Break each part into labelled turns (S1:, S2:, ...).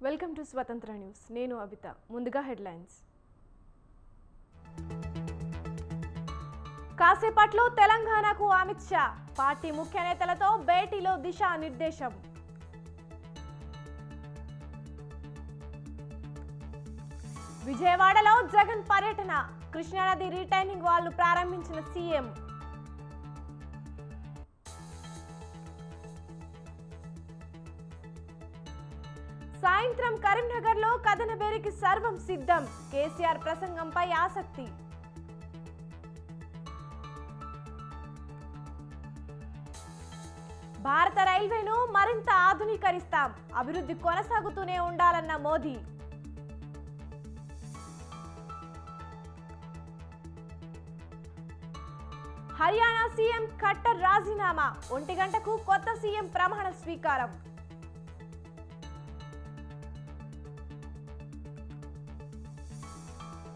S1: Welcome to స్వతంత్ర news. నేను అబిత. ముందుగా హెడ్లైన్స్. కాసేపట్లో తెలంగాణకు అమిత్ షా. పార్టీ ముఖ్య నేతలతో భేటీలో దిశానిర్దేశం. విజయవాడలో జగన్ పర్యటన. కృష్ణానది రిటైనింగ్ వాల్ను ప్రారంభించిన సీఎం. సాయంత్రం కరీంనగర్లో కథనబేరికి సర్వం సిద్ధం. కేసీఆర్ ప్రసంగంపై ఆసక్తి. భారత రైల్వేను మరింత ఆధునీకరిస్తాం. అభివృద్ధి కొనసాగుతూనే ఉండాలన్న మోదీ. హర్యానా సీఎం ఖట్టర్ రాజీనామా. 1 గంటకు కొత్త సీఎం ప్రమాణ స్వీకారం.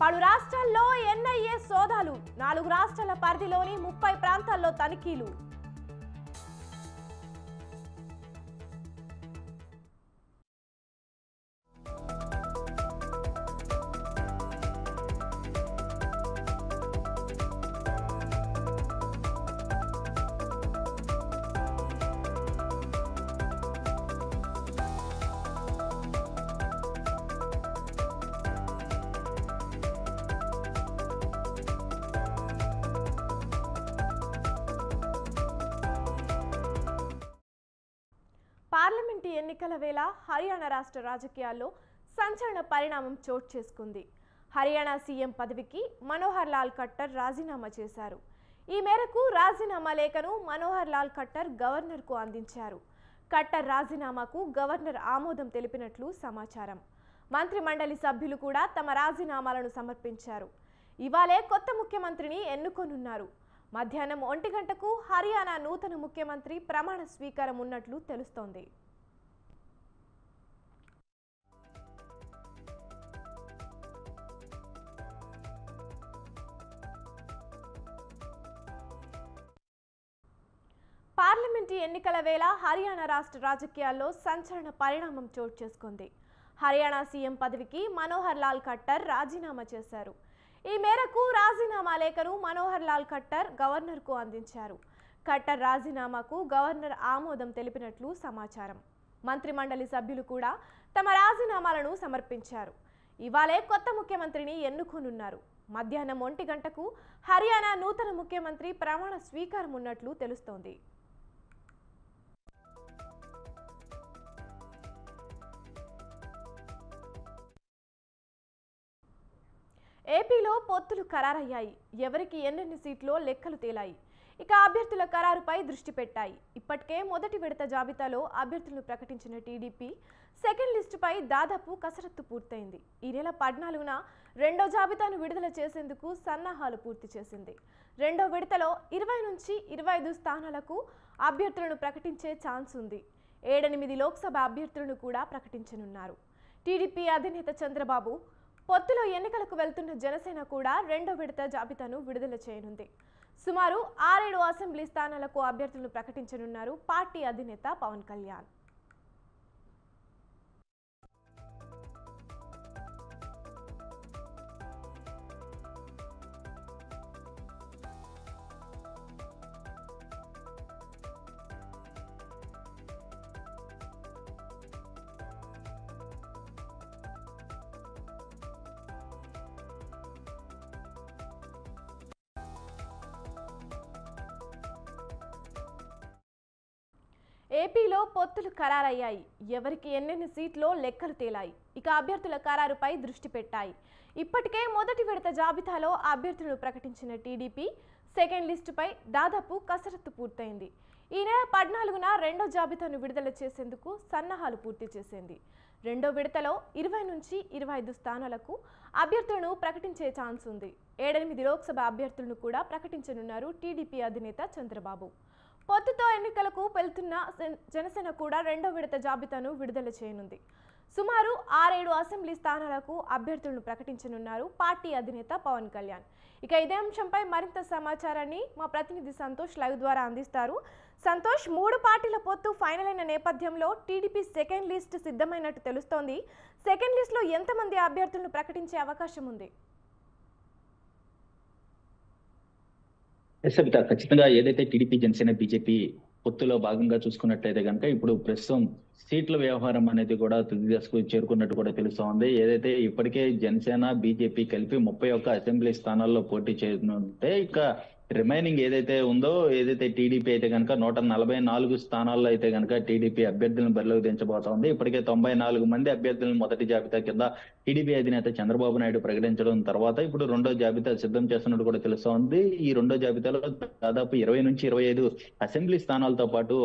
S1: పలు రాష్ట్రాల్లో ఎన్ఐఏ సోదాలు. 4 రాష్ట్రాల పరిధిలోని 30 ప్రాంతాల్లో తనిఖీలు. పార్లమెంటు ఎన్నికల వేళ హర్యానా రాష్ట్ర రాజకీయాల్లో సంచలన పరిణామం చోటు చేసుకుంది. హర్యానా సీఎం పదవికి మనోహర్ లాల్ ఖట్టర్ రాజీనామా చేశారు. ఈ మేరకు రాజీనామా లేఖను మనోహర్ లాల్ ఖట్టర్ గవర్నర్కు అందించారు. ఖట్టర్ రాజీనామాకు గవర్నర్ ఆమోదం తెలిపినట్లు సమాచారం. మంత్రి మండలి సభ్యులు కూడా తమ రాజీనామాలను సమర్పించారు. ఇవాళే కొత్త ముఖ్యమంత్రిని ఎన్నుకోనున్నారు. మధ్యాహ్నం 1 గంటకు హర్యానా నూతన ముఖ్యమంత్రి ప్రమాణ స్వీకారం ఉన్నట్లు తెలుస్తోంది. పార్లమెంటు ఎన్నికల వేళ హర్యానా రాష్ట్ర రాజకీయాల్లో సంచలన పరిణామం చోటు చేసుకుంది. హర్యానా సీఎం పదవికి మనోహర్ లాల్ ఖట్టర్ రాజీనామా చేశారు. ఈ మేరకు రాజీనామా లేఖను మనోహర్ లాల్ ఖట్టర్ గవర్నర్కు అందించారు. ఖట్టర్ రాజీనామాకు గవర్నర్ ఆమోదం తెలిపినట్లు సమాచారం. మంత్రి మండలి సభ్యులు కూడా తమ రాజీనామాలను సమర్పించారు. ఇవాళే కొత్త ముఖ్యమంత్రిని ఎన్నుకోనున్నారు. మధ్యాహ్నం 1 గంటకు హర్యానా నూతన ముఖ్యమంత్రి ప్రమాణ స్వీకారం ఉన్నట్లు తెలుస్తోంది. ఏపీలో పొత్తులు ఖరారయ్యాయి. ఎవరికి ఎన్నెన్ని సీట్లో లెక్కలు తేలాయి. ఇక అభ్యర్థుల ఖరారుపై దృష్టి పెట్టాయి. ఇప్పటికే మొదటి విడత జాబితాలో అభ్యర్థులను ప్రకటించిన టీడీపీ సెకండ్ లిస్టుపై దాదాపు కసరత్తు పూర్తయింది. ఈ నెల 14న రెండో జాబితాను విడుదల చేసేందుకు సన్నాహాలు పూర్తి చేసింది. రెండో విడతలో 20 నుంచి 25 స్థానాలకు అభ్యర్థులను ప్రకటించే ఛాన్స్ ఉంది. 7-8 లోక్సభ అభ్యర్థులను కూడా ప్రకటించనున్నారు. టీడీపీ అధినేత చంద్రబాబు పొత్తులో ఎన్నికలకు వెళ్తున్న జనసేన కూడా రెండో విడత జాబితాను విడుదల చేయనుంది. సుమారు 6-7 అసెంబ్లీ స్థానాలకు అభ్యర్థులను ప్రకటించనున్నారు పార్టీ అధినేత పవన్ కళ్యాణ్. ఏపీలో పొత్తులు ఖరారయ్యాయి. ఎవరికి ఎన్నెన్ని సీట్లో లెక్కలు తేలాయి. ఇక అభ్యర్థుల ఖరారుపై దృష్టి పెట్టాయి. ఇప్పటికే మొదటి విడత జాబితాలో అభ్యర్థులను ప్రకటించిన టీడీపీ సెకండ్ లిస్టుపై దాదాపు కసరత్తు పూర్తయింది. ఈ నెల 14న రెండో జాబితాను విడుదల చేసేందుకు సన్నాహాలు పూర్తి చేసింది. రెండో విడతలో 20 నుంచి 25 స్థానాలకు అభ్యర్థులను ప్రకటించే ఛాన్స్ ఉంది. 7-8 లోక్సభ అభ్యర్థులను కూడా ప్రకటించనున్నారు టీడీపీ అధినేత చంద్రబాబు. పొత్తుతో ఎన్నికలకు వెళ్తున్న జనసేన కూడా రెండో విడత జాబితాను విడుదల చేయనుంది. సుమారు 6-7 అసెంబ్లీ స్థానాలకు అభ్యర్థులను ప్రకటించనున్నారు పార్టీ అధినేత పవన్ కళ్యాణ్. ఇక ఇదే అంశంపై మరింత సమాచారాన్ని మా ప్రతినిధి సంతోష్ లైవ్ ద్వారా అందిస్తారు. సంతోష్, 3 పార్టీల పొత్తు ఫైనల్ అయిన నేపథ్యంలో టీడీపీ సెకండ్ లిస్ట్ సిద్ధమైనట్టు తెలుస్తోంది. సెకండ్ లిస్ట్ లో ఎంతమంది అభ్యర్థులను ప్రకటించే అవకాశం ఉంది?
S2: ఖచ్చితంగా ఏదైతే టీడీపీ జనసేన బీజేపీ పొత్తులో భాగంగా చూసుకున్నట్లయితే కనుక ఇప్పుడు ప్రస్తుతం సీట్ల వ్యవహారం అనేది కూడా తుది దశకు చేరుకున్నట్టు కూడా తెలుస్తా ఉంది. ఏదైతే ఇప్పటికే జనసేన బీజేపీ కలిపి 31 అసెంబ్లీ స్థానాల్లో పోటీ చేయనుంటే ఇక రిమైనింగ్ ఏదైతే ఉందో ఏదైతే టీడీపీ అయితే కనుక 144 స్థానాల్లో అయితే కనుక టీడీపీ అభ్యర్థులను బరిలోకి దించబోతా ఉంది. ఇప్పటికే 94 మంది అభ్యర్థులను మొదటి జాబితా కింద టీడీపీ అధినేత చంద్రబాబు నాయుడు ప్రకటించడం తర్వాత ఇప్పుడు రెండో జాబితా సిద్ధం చేస్తున్నట్టు కూడా తెలుస్తా ఉంది. ఈ రెండో జాబితాలో దాదాపు 20 నుంచి 25 అసెంబ్లీ స్థానాలతో పాటు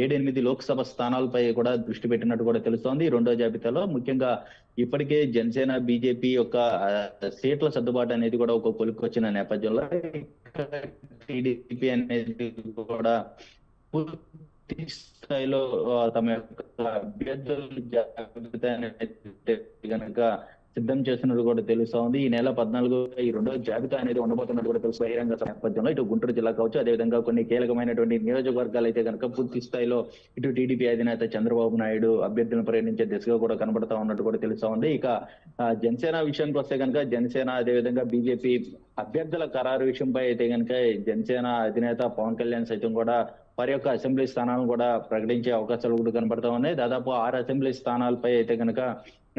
S2: 7-8 లోక్సభ స్థానాలపై కూడా దృష్టి పెట్టినట్టు కూడా తెలుస్తోంది. ఈ రెండో జాబితాలో ముఖ్యంగా ఇప్పటికే జనసేన బీజేపీ యొక్క సీట్ల సర్దుబాటు అనేది కూడా ఒక కొలుక్కొచ్చిన నేపథ్యంలో టీడీపీ అనేది కూడా పూర్తి స్థాయిలో తమ యొక్క అభ్యర్థుల జాబితా కనుక సిద్ధం చేస్తున్నట్టు కూడా తెలుస్తా ఉంది. ఈ నెల 14 ఈ రెండో జాబితా అనేది ఉండబోతున్నట్టు కూడా తెలుసు. బహిరంగ నేపథ్యంలో ఇటు గుంటూరు జిల్లా కావచ్చు, అదేవిధంగా కొన్ని కీలకమైనటువంటి నియోజకవర్గాలు అయితే కనుక పూర్తి స్థాయిలో ఇటు టీడీపీ అధినేత చంద్రబాబు నాయుడు అభ్యర్థులను ప్రకటించే దిశగా కూడా కనబడతా ఉన్నట్టు కూడా తెలుస్తా ఉంది. ఇక జనసేన విషయానికి వస్తే కనుక జనసేన అదేవిధంగా బీజేపీ అభ్యర్థుల ఖరారు విషయంపై అయితే కనుక జనసేన అధినేత పవన్ కళ్యాణ్ సైతం కూడా వారి యొక్క అసెంబ్లీ స్థానాలను కూడా ప్రకటించే అవకాశాలు కూడా కనబడతా ఉన్నాయి. దాదాపు 6 అసెంబ్లీ స్థానాలపై అయితే కనుక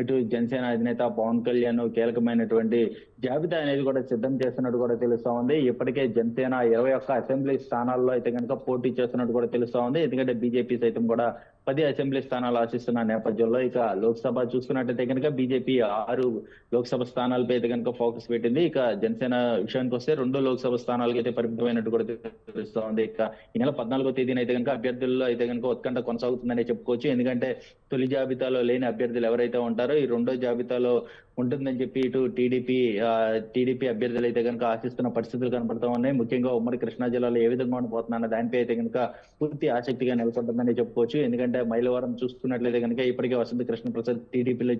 S2: ఇటు జనసేన అధినేత పవన్ కళ్యాణ్ కీలకమైనటువంటి జాబితా అనేది కూడా సిద్ధం చేస్తున్నట్టు కూడా తెలుస్తా ఉంది. ఇప్పటికే జనసేన 21 అసెంబ్లీ స్థానాల్లో అయితే కనుక పోటీ చేస్తున్నట్టు కూడా తెలుస్తా ఉంది. ఎందుకంటే బీజేపీ సైతం కూడా 10 అసెంబ్లీ స్థానాలు ఆశిస్తున్న నేపథ్యంలో ఇక లోక్సభ చూసుకున్నట్టయితే కనుక బీజేపీ 6 లోక్సభ స్థానాలపై అయితే కనుక ఫోకస్ పెట్టింది. ఇక జనసేన విషయానికి వస్తే 2 లోక్సభ స్థానాలకు అయితే పరిమితమైనట్టు కూడా తెలుస్తా ఉంది. ఇక ఈ నెల 14వ తేదీన అయితే కనుక అభ్యర్థుల్లో అయితే కనుక ఉత్కంఠ కొనసాగుతుందని చెప్పుకోవచ్చు. ఎందుకంటే తొలి జాబితాలో లేని అభ్యర్థులు ఎవరైతే ఉంటారో ఈ రెండో జాబితాలో ఉంటుందని చెప్పి ఇటు టీడీపీ అభ్యర్థులు అయితే కనుక ఆశిస్తున్న పరిస్థితులు కనబడతా ఉన్నాయి. ముఖ్యంగా ఉమ్మడి కృష్ణా జిల్లాలో ఏ విధంగా ఉండిపోతుందన్న దానిపై అయితే కనుక పూర్తి ఆసక్తిగా నెలకొంటుందని చెప్పుకోవచ్చు. ఎందుకంటే మైలవరం చూసుకున్నట్లయితే కనుక ఇప్పటికే వసంత కృష్ణ ప్రసాద్ టీడీపీలో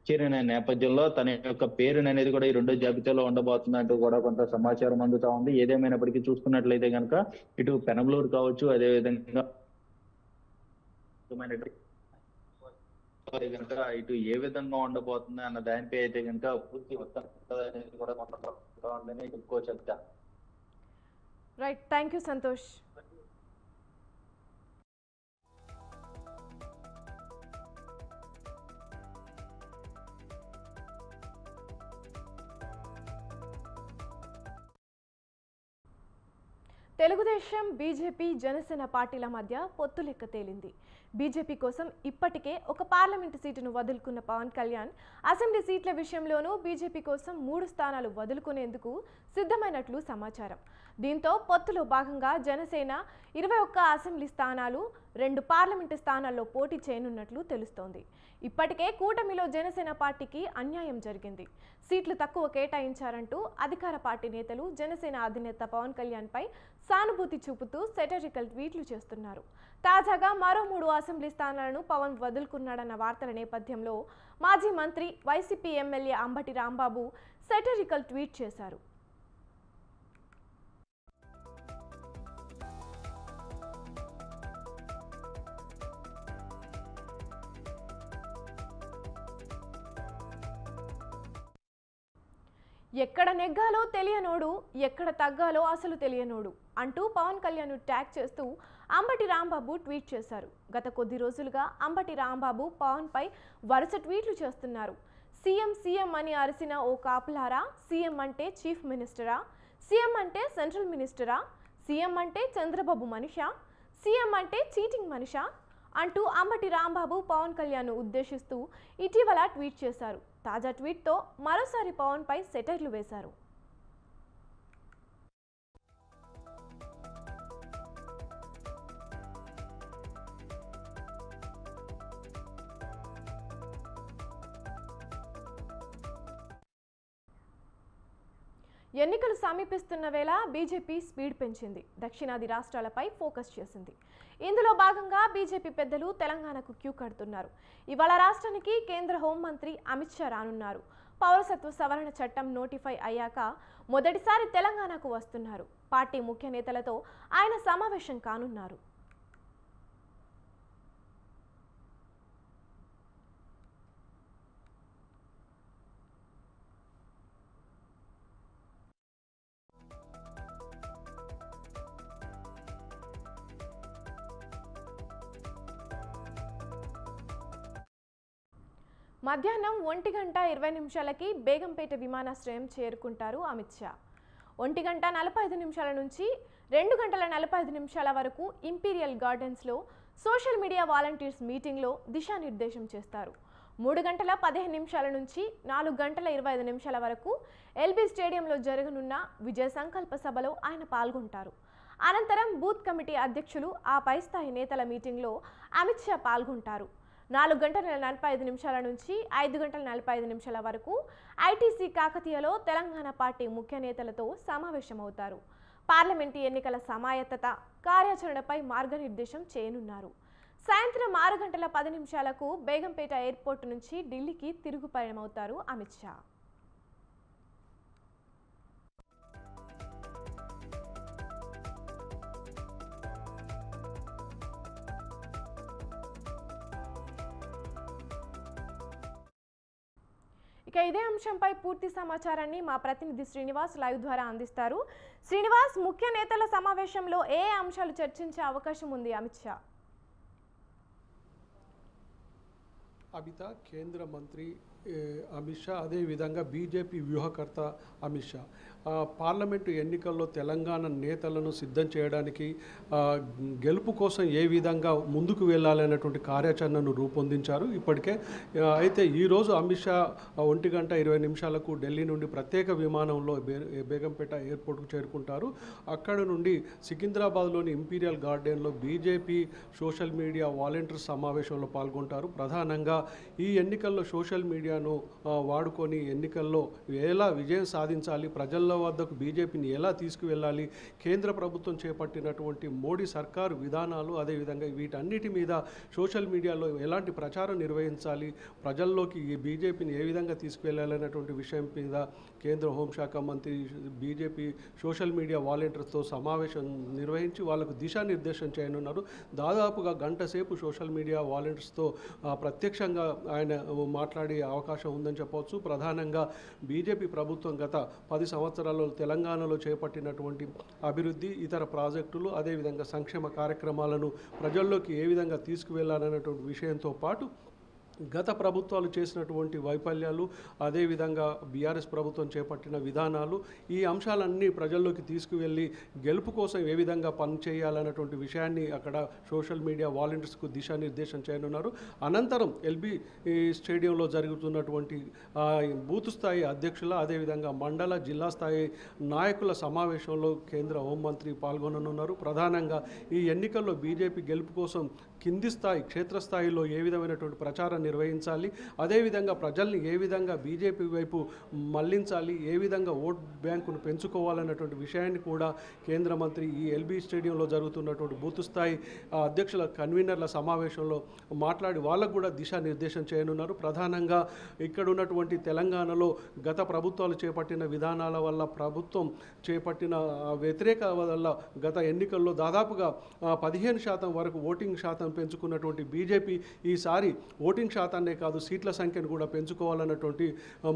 S2: చేరిన నేపథ్యంలో తన యొక్క పేరుని అనేది కూడా ఈ రెండో జాబితాలో ఉండబోతున్నట్టు కూడా కొంత సమాచారం అందుతా ఉంది. ఏదేమైనప్పటికీ చూసుకున్నట్లయితే కనుక ఇటు పెనంలూరు కావచ్చు, అదేవిధంగా కనుక ఇటు ఏ విధంగా ఉండబోతుంది అన్న దానిపై అయితే కనుక పూర్తి అనేది కూడా ఉందని చెప్పుకోవచ్చు.
S1: Right, thank you Santosh. Telugu Desam, BJP, Janasena పార్టీల మధ్య పొత్తు లెక్క తేలింది. బీజేపీ కోసం ఇప్పటికే ఒక పార్లమెంటు సీటును వదులుకున్న పవన్ కళ్యాణ్ అసెంబ్లీ సీట్ల విషయంలోనూ బీజేపీ కోసం 3 స్థానాలు వదులుకునేందుకు సిద్ధమైనట్లు సమాచారం. దీంతో పొత్తులో భాగంగా జనసేన 21 అసెంబ్లీ స్థానాలు, 2 పార్లమెంటు స్థానాల్లో పోటీ చేయనున్నట్లు తెలుస్తోంది. ఇప్పటికే కూటమిలో జనసేన పార్టీకి అన్యాయం జరిగింది. సీట్లు తక్కువ కేటాయించారంటూ అధికార పార్టీ నేతలు జనసేన అధినేత పవన్ కళ్యాణ్ పై సానుభూతి చూపుతూ సెటరికల్ ట్వీట్లు చేస్తున్నారు. తాజాగా మరో 3 అసెంబ్లీ స్థానాలను పవన్ వదులుకున్నాడన్న వార్తల నేపథ్యంలో మాజీ మంత్రి, YCP MLA Ambati Rambabu satirical tweet చేశారు. ఎక్కడ నెగ్గాలో తెలియనోడు, ఎక్కడ తగ్గాలో అసలు తెలియనోడు అంటూ పవన్ కళ్యాణ్ ట్యాగ్ చేస్తూ అంబటి రాంబాబు ట్వీట్ చేశారు. గత కొద్ది రోజులుగా అంబటి రాంబాబు పవన్ పై వరుస ట్వీట్లు చేస్తున్నారు. సీఎం అని అరిసిన ఓ కాపులారా, సీఎం అంటే చీఫ్ మినిస్టరా, సీఎం అంటే సెంట్రల్ మినిస్టరా, సీఎం అంటే చంద్రబాబు మనిషా, సీఎం అంటే చీటింగ్ మనిషా అంటూ అంబటి రాంబాబు పవన్ కళ్యాణ్ ఉద్దేశిస్తూ ఇటీవల ట్వీట్ చేశారు. తాజా ట్వీట్తో మరోసారి పవన్ పై సెటైర్లు వేశారు. ఎన్నికలు సమీపిస్తున్న వేళ బీజేపీ స్పీడ్ పెంచింది. దక్షిణాది రాష్ట్రాలపై ఫోకస్ చేసింది. ఇందులో భాగంగా బీజేపీ పెద్దలు తెలంగాణకు క్యూ కడుతున్నారు. ఇవాళ రాష్ట్రానికి కేంద్ర హోంమంత్రి అమిత్ షా రానున్నారు. పౌరసత్వ సవరణ చట్టం నోటిఫై అయ్యాక మొదటిసారి తెలంగాణకు వస్తున్నారు. పార్టీ ముఖ్య నేతలతో ఆయన సమావేశం కానున్నారు. మధ్యాహ్నం 1:20 బేగంపేట విమానాశ్రయం చేరుకుంటారు అమిత్ షా. 1:45 నుంచి 2:45 వరకు ఇంపీరియల్ గార్డెన్స్లో సోషల్ మీడియా వాలంటీర్స్ మీటింగ్లో దిశానిర్దేశం చేస్తారు. 3:15 నుంచి 4:25 వరకు ఎల్బీ స్టేడియంలో జరగనున్న విజయ సంకల్ప సభలో ఆయన పాల్గొంటారు. అనంతరం బూత్ కమిటీ అధ్యక్షులు ఆ పై స్థాయి నేతల మీటింగ్లో అమిత్ షా పాల్గొంటారు. 4:45 నుంచి 5:45 వరకు ఐటీసీ కాకతీయలో తెలంగాణ పార్టీ ముఖ్య నేతలతో సమావేశమవుతారు. పార్లమెంటు ఎన్నికల సమాయత్తత కార్యాచరణపై మార్గనిర్దేశం చేయనున్నారు. సాయంత్రం 6:10 బేగంపేట ఎయిర్పోర్ట్ నుంచి ఢిల్లీకి తిరుగు పయనమవుతారు అమిత్ షా. ఇక ఇదే అంశంపై పూర్తి సమాచారాన్ని మా ప్రతినిధి శ్రీనివాస్ లైవ్ ద్వారా అందిస్తారు. శ్రీనివాస్, ముఖ్య నేతల సమావేశంలో ఏ అంశాలు చర్చించే అవకాశం ఉంది అమిత్ షా?
S3: అమిత కేంద్ర మంత్రి అమిత్ షా, అదేవిధంగా బీజేపీ వ్యూహకర్త అమిత్ షా పార్లమెంటు ఎన్నికల్లో తెలంగాణ నేతలను సిద్ధం చేయడానికి గెలుపు కోసం ఏ విధంగా ముందుకు వెళ్ళాలనేటువంటి కార్యాచరణను రూపొందించారు ఇప్పటికే. అయితే ఈరోజు అమిత్ షా 1:20 ఢిల్లీ నుండి ప్రత్యేక విమానంలో బేగంపేట ఎయిర్పోర్ట్కు చేరుకుంటారు. అక్కడ నుండి సికింద్రాబాద్లోని ఇంపీరియల్ గార్డెన్లో బీజేపీ సోషల్ మీడియా వాలంటీర్స్ సమావేశంలో పాల్గొంటారు. ప్రధానంగా ఈ ఎన్నికల్లో సోషల్ మీడియాను వాడుకొని ఎన్నికల్లో ఎలా విజయం సాధించాలి, ప్రజల వద్దకు బీజేపీని ఎలా తీసుకువెళ్ళాలి, కేంద్ర ప్రభుత్వం చేపట్టినటువంటి మోడీ సర్కారు విధానాలు, అదేవిధంగా వీటన్నిటి మీద సోషల్ మీడియాలో ఎలాంటి ప్రచారం నిర్వహించాలి, ప్రజల్లోకి ఈ బీజేపీని ఏ విధంగా తీసుకువెళ్ళాలనేటువంటి విషయం మీద కేంద్ర హోంశాఖ మంత్రి బీజేపీ సోషల్ మీడియా వాలంటీర్స్తో సమావేశం నిర్వహించి వాళ్ళకు దిశానిర్దేశం చేయనున్నారు. దాదాపుగా గంట సేపు సోషల్ మీడియా వాలంటీర్స్తో ప్రత్యక్షంగా ఆయన మాట్లాడే అవకాశం ఉందని చెప్పవచ్చు. ప్రధానంగా బీజేపీ ప్రభుత్వం గత 10 సంవత్సరాల్లో తెలంగాణలో చేపట్టినటువంటి అభివృద్ధి, ఇతర ప్రాజెక్టులు, అదేవిధంగా సంక్షేమ కార్యక్రమాలను ప్రజల్లోకి ఏ విధంగా తీసుకువెళ్లాలనేటువంటి విషయంతో పాటు గత ప్రభుత్వాలు చేసినటువంటి వైఫల్యాలు, అదేవిధంగా బీఆర్ఎస్ ప్రభుత్వం చేపట్టిన విధానాలు, ఈ అంశాలన్నీ ప్రజల్లోకి తీసుకువెళ్ళి గెలుపు కోసం ఏ విధంగా పనిచేయాలన్నటువంటి విషయాన్ని అక్కడ సోషల్ మీడియా వాలంటీర్స్కు దిశానిర్దేశం చేయనున్నారు. అనంతరం ఎల్బీ స్టేడియంలో జరుగుతున్నటువంటి బూత్ స్థాయి అధ్యక్షుల, అదేవిధంగా మండల, జిల్లా స్థాయి నాయకుల సమావేశంలో కేంద్ర హోంమంత్రి పాల్గొననున్నారు. ప్రధానంగా ఈ ఎన్నికల్లో బీజేపీ గెలుపు కోసం కింది స్థాయి, క్షేత్రస్థాయిలో ఏ విధమైనటువంటి ప్రచారం నిర్వహించాలి, అదేవిధంగా ప్రజల్ని ఏ విధంగా బీజేపీ వైపు మళ్లించాలి, ఏ విధంగా ఓట్ బ్యాంకును పెంచుకోవాలన్నటువంటి విషయాన్ని కూడా కేంద్ర మంత్రి ఈ ఎల్బీ స్టేడియంలో జరుగుతున్నటువంటి బూత్ స్థాయి అధ్యక్షుల కన్వీనర్ల సమావేశంలో మాట్లాడి వాళ్ళకు కూడా దిశానిర్దేశం చేయనున్నారు. ప్రధానంగా ఇక్కడ ఉన్నటువంటి తెలంగాణలో గత ప్రభుత్వాలు చేపట్టిన విధానాల వల్ల, ప్రభుత్వం చేపట్టిన వ్యతిరేక వల్ల గత ఎన్నికల్లో దాదాపుగా 15% వరకు ఓటింగ్ శాతం పెంచుకున్నటువంటి బీజేపీ ఈసారి ఓటింగ్ శాతాన్నే కాదు సీట్ల సంఖ్యను కూడా పెంచుకోవాలన్నటువంటి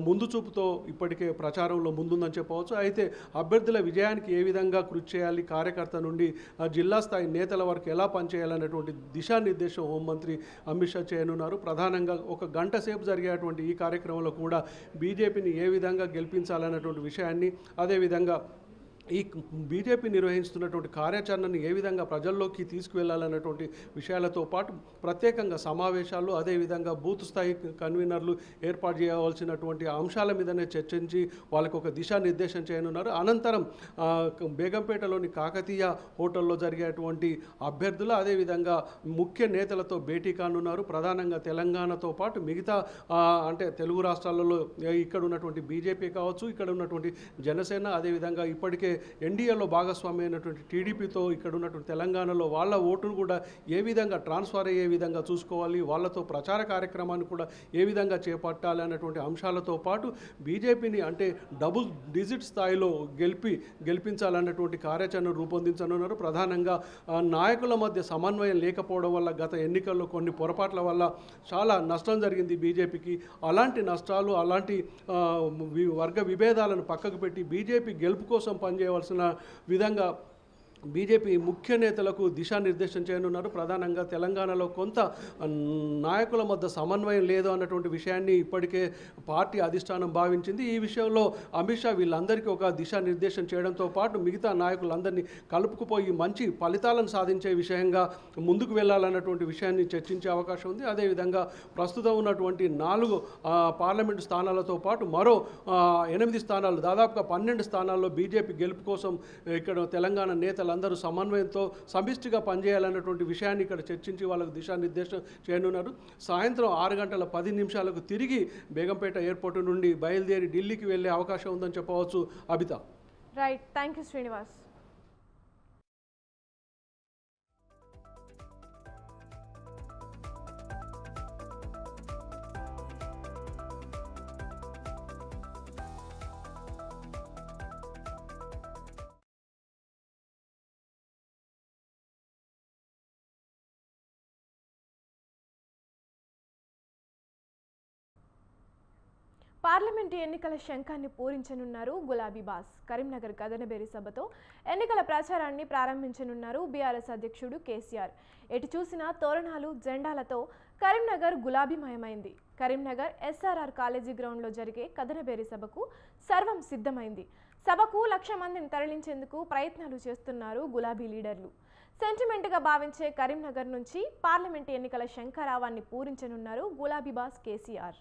S3: ముందు చూపుతో ఇప్పటికే ప్రచారంలో ముందుందని చెప్పవచ్చు. అయితే అభ్యర్థుల విజయానికి ఏ విధంగా కృషి చేయాలి, కార్యకర్త నుండి జిల్లా స్థాయి నేతల వరకు ఎలా పనిచేయాలన్నటువంటి దిశానిర్దేశం హోంమంత్రి అమిత్ షా చేయనున్నారు. ప్రధానంగా ఒక గంట సేపు జరిగేటువంటి ఈ కార్యక్రమంలో కూడా బీజేపీని ఏ విధంగా గెలిపించాలన్నటువంటి విషయాన్ని, అదేవిధంగా ఈ బీజేపీ నిర్వహిస్తున్నటువంటి కార్యాచరణను ఏ విధంగా ప్రజల్లోకి తీసుకువెళ్లాలన్నటువంటి విషయాలతో పాటు ప్రత్యేకంగా సమావేశాలు, అదేవిధంగా బూత్ స్థాయి కన్వీనర్లు ఏర్పాటు చేయవలసినటువంటి అంశాల మీదనే చర్చించి వాళ్ళకు ఒక దిశానిర్దేశం చేయనున్నారు. అనంతరం బేగంపేటలోని కాకతీయ హోటల్లో జరిగేటువంటి అభ్యర్థులు, అదేవిధంగా ముఖ్య నేతలతో భేటీ కానున్నారు. ప్రధానంగా తెలంగాణతో పాటు మిగతా అంటే తెలుగు రాష్ట్రాలలో ఇక్కడ ఉన్నటువంటి బీజేపీ కావచ్చు, ఇక్కడ ఉన్నటువంటి జనసేన, అదేవిధంగా ఇప్పటికే ఎన్డీఏలో భాగస్వామి అయినటువంటి టీడీపీతో ఇక్కడ ఉన్నటువంటి తెలంగాణలో వాళ్ళ ఓటును కూడా ఏ విధంగా ట్రాన్స్ఫర్ అయ్యే విధంగా చూసుకోవాలి, వాళ్ళతో ప్రచార కార్యక్రమాన్ని కూడా ఏ విధంగా చేపట్టాలి అన్నటువంటి అంశాలతో పాటు బీజేపీని అంటే డబుల్ డిజిట్ స్థాయిలో గెలిపించాలన్నటువంటి కార్యాచరణ రూపొందించనున్నారు. ప్రధానంగా నాయకుల మధ్య సమన్వయం లేకపోవడం వల్ల గత ఎన్నికల్లో కొన్ని పొరపాట్ల వల్ల చాలా నష్టం జరిగింది బీజేపీకి. అలాంటి నష్టాలు, అలాంటి వర్గ విభేదాలను పక్కకు పెట్టి బీజేపీ గెలుపు కోసం పనిచేయవలసిన విధంగా బీజేపీ ముఖ్య నేతలకు దిశానిర్దేశం చేయనున్నారు. ప్రధానంగా తెలంగాణలో కొంత నాయకుల మధ్య సమన్వయం లేదు అన్నటువంటి విషయాన్ని ఇప్పటికే పార్టీ అధిష్టానం భావించింది. ఈ విషయంలో అమిత్ షా వీళ్ళందరికీ ఒక దిశానిర్దేశం చేయడంతో పాటు మిగతా నాయకులందరినీ కలుపుకుపోయి మంచి ఫలితాలను సాధించే విషయంగా ముందుకు వెళ్ళాలన్నటువంటి విషయాన్ని చర్చించే అవకాశం ఉంది. అదేవిధంగా ప్రస్తుతం ఉన్నటువంటి 4 పార్లమెంటు స్థానాలతో పాటు మరో 8 స్థానాలు, దాదాపుగా 12 స్థానాల్లో బీజేపీ గెలుపు కోసం ఇక్కడ తెలంగాణ నేతలు అందరూ సమన్వయంతో సమిష్టిగా పనిచేయాలన్నటువంటి విషయాన్ని ఇక్కడ చర్చించి వాళ్ళకు దిశానిర్దేశం చేయనున్నారు. సాయంత్రం 6:10 తిరిగి బేగంపేట ఎయిర్పోర్ట్ నుండి బయలుదేరి ఢిల్లీకి వెళ్ళే అవకాశం ఉందని చెప్పవచ్చు. Abitha.
S1: Right, thank you Srinivas. Parliament ఎన్నికల శంఖాన్ని పూరించనున్నారు గులాబీ బాస్. కరీంనగర్ కదనబేరి సభతో ఎన్నికల ప్రచారాన్ని ప్రారంభించనున్నారు బీఆర్ఎస్ అధ్యక్షుడు కేసీఆర్. ఎటు చూసినా తోరణాలు, జెండాలతో కరీంనగర్ గులాబీమయమైంది. కరీంనగర్ ఎస్ఆర్ఆర్ కాలేజీ గ్రౌండ్లో జరిగే కదనబేరి సభకు సర్వం సిద్ధమైంది. సభకు 1,00,000 మందిని తరలించేందుకు ప్రయత్నాలు చేస్తున్నారు గులాబీ లీడర్లు. సెంటిమెంట్గా భావించే కరీంనగర్ నుంచి పార్లమెంటు ఎన్నికల శంఖారావాన్ని పూరించనున్నారు గులాబీ బాస్ కేసీఆర్.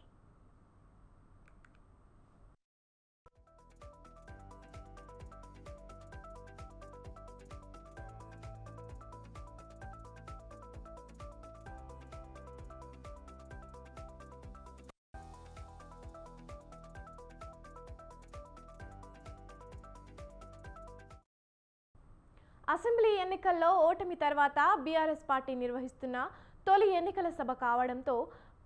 S1: అసెంబ్లీ ఎన్నికల్లో ఓటమి తర్వాత బీఆర్ఎస్ పార్టీ నిర్వహిస్తున్న తొలి ఎన్నికల సభ కావడంతో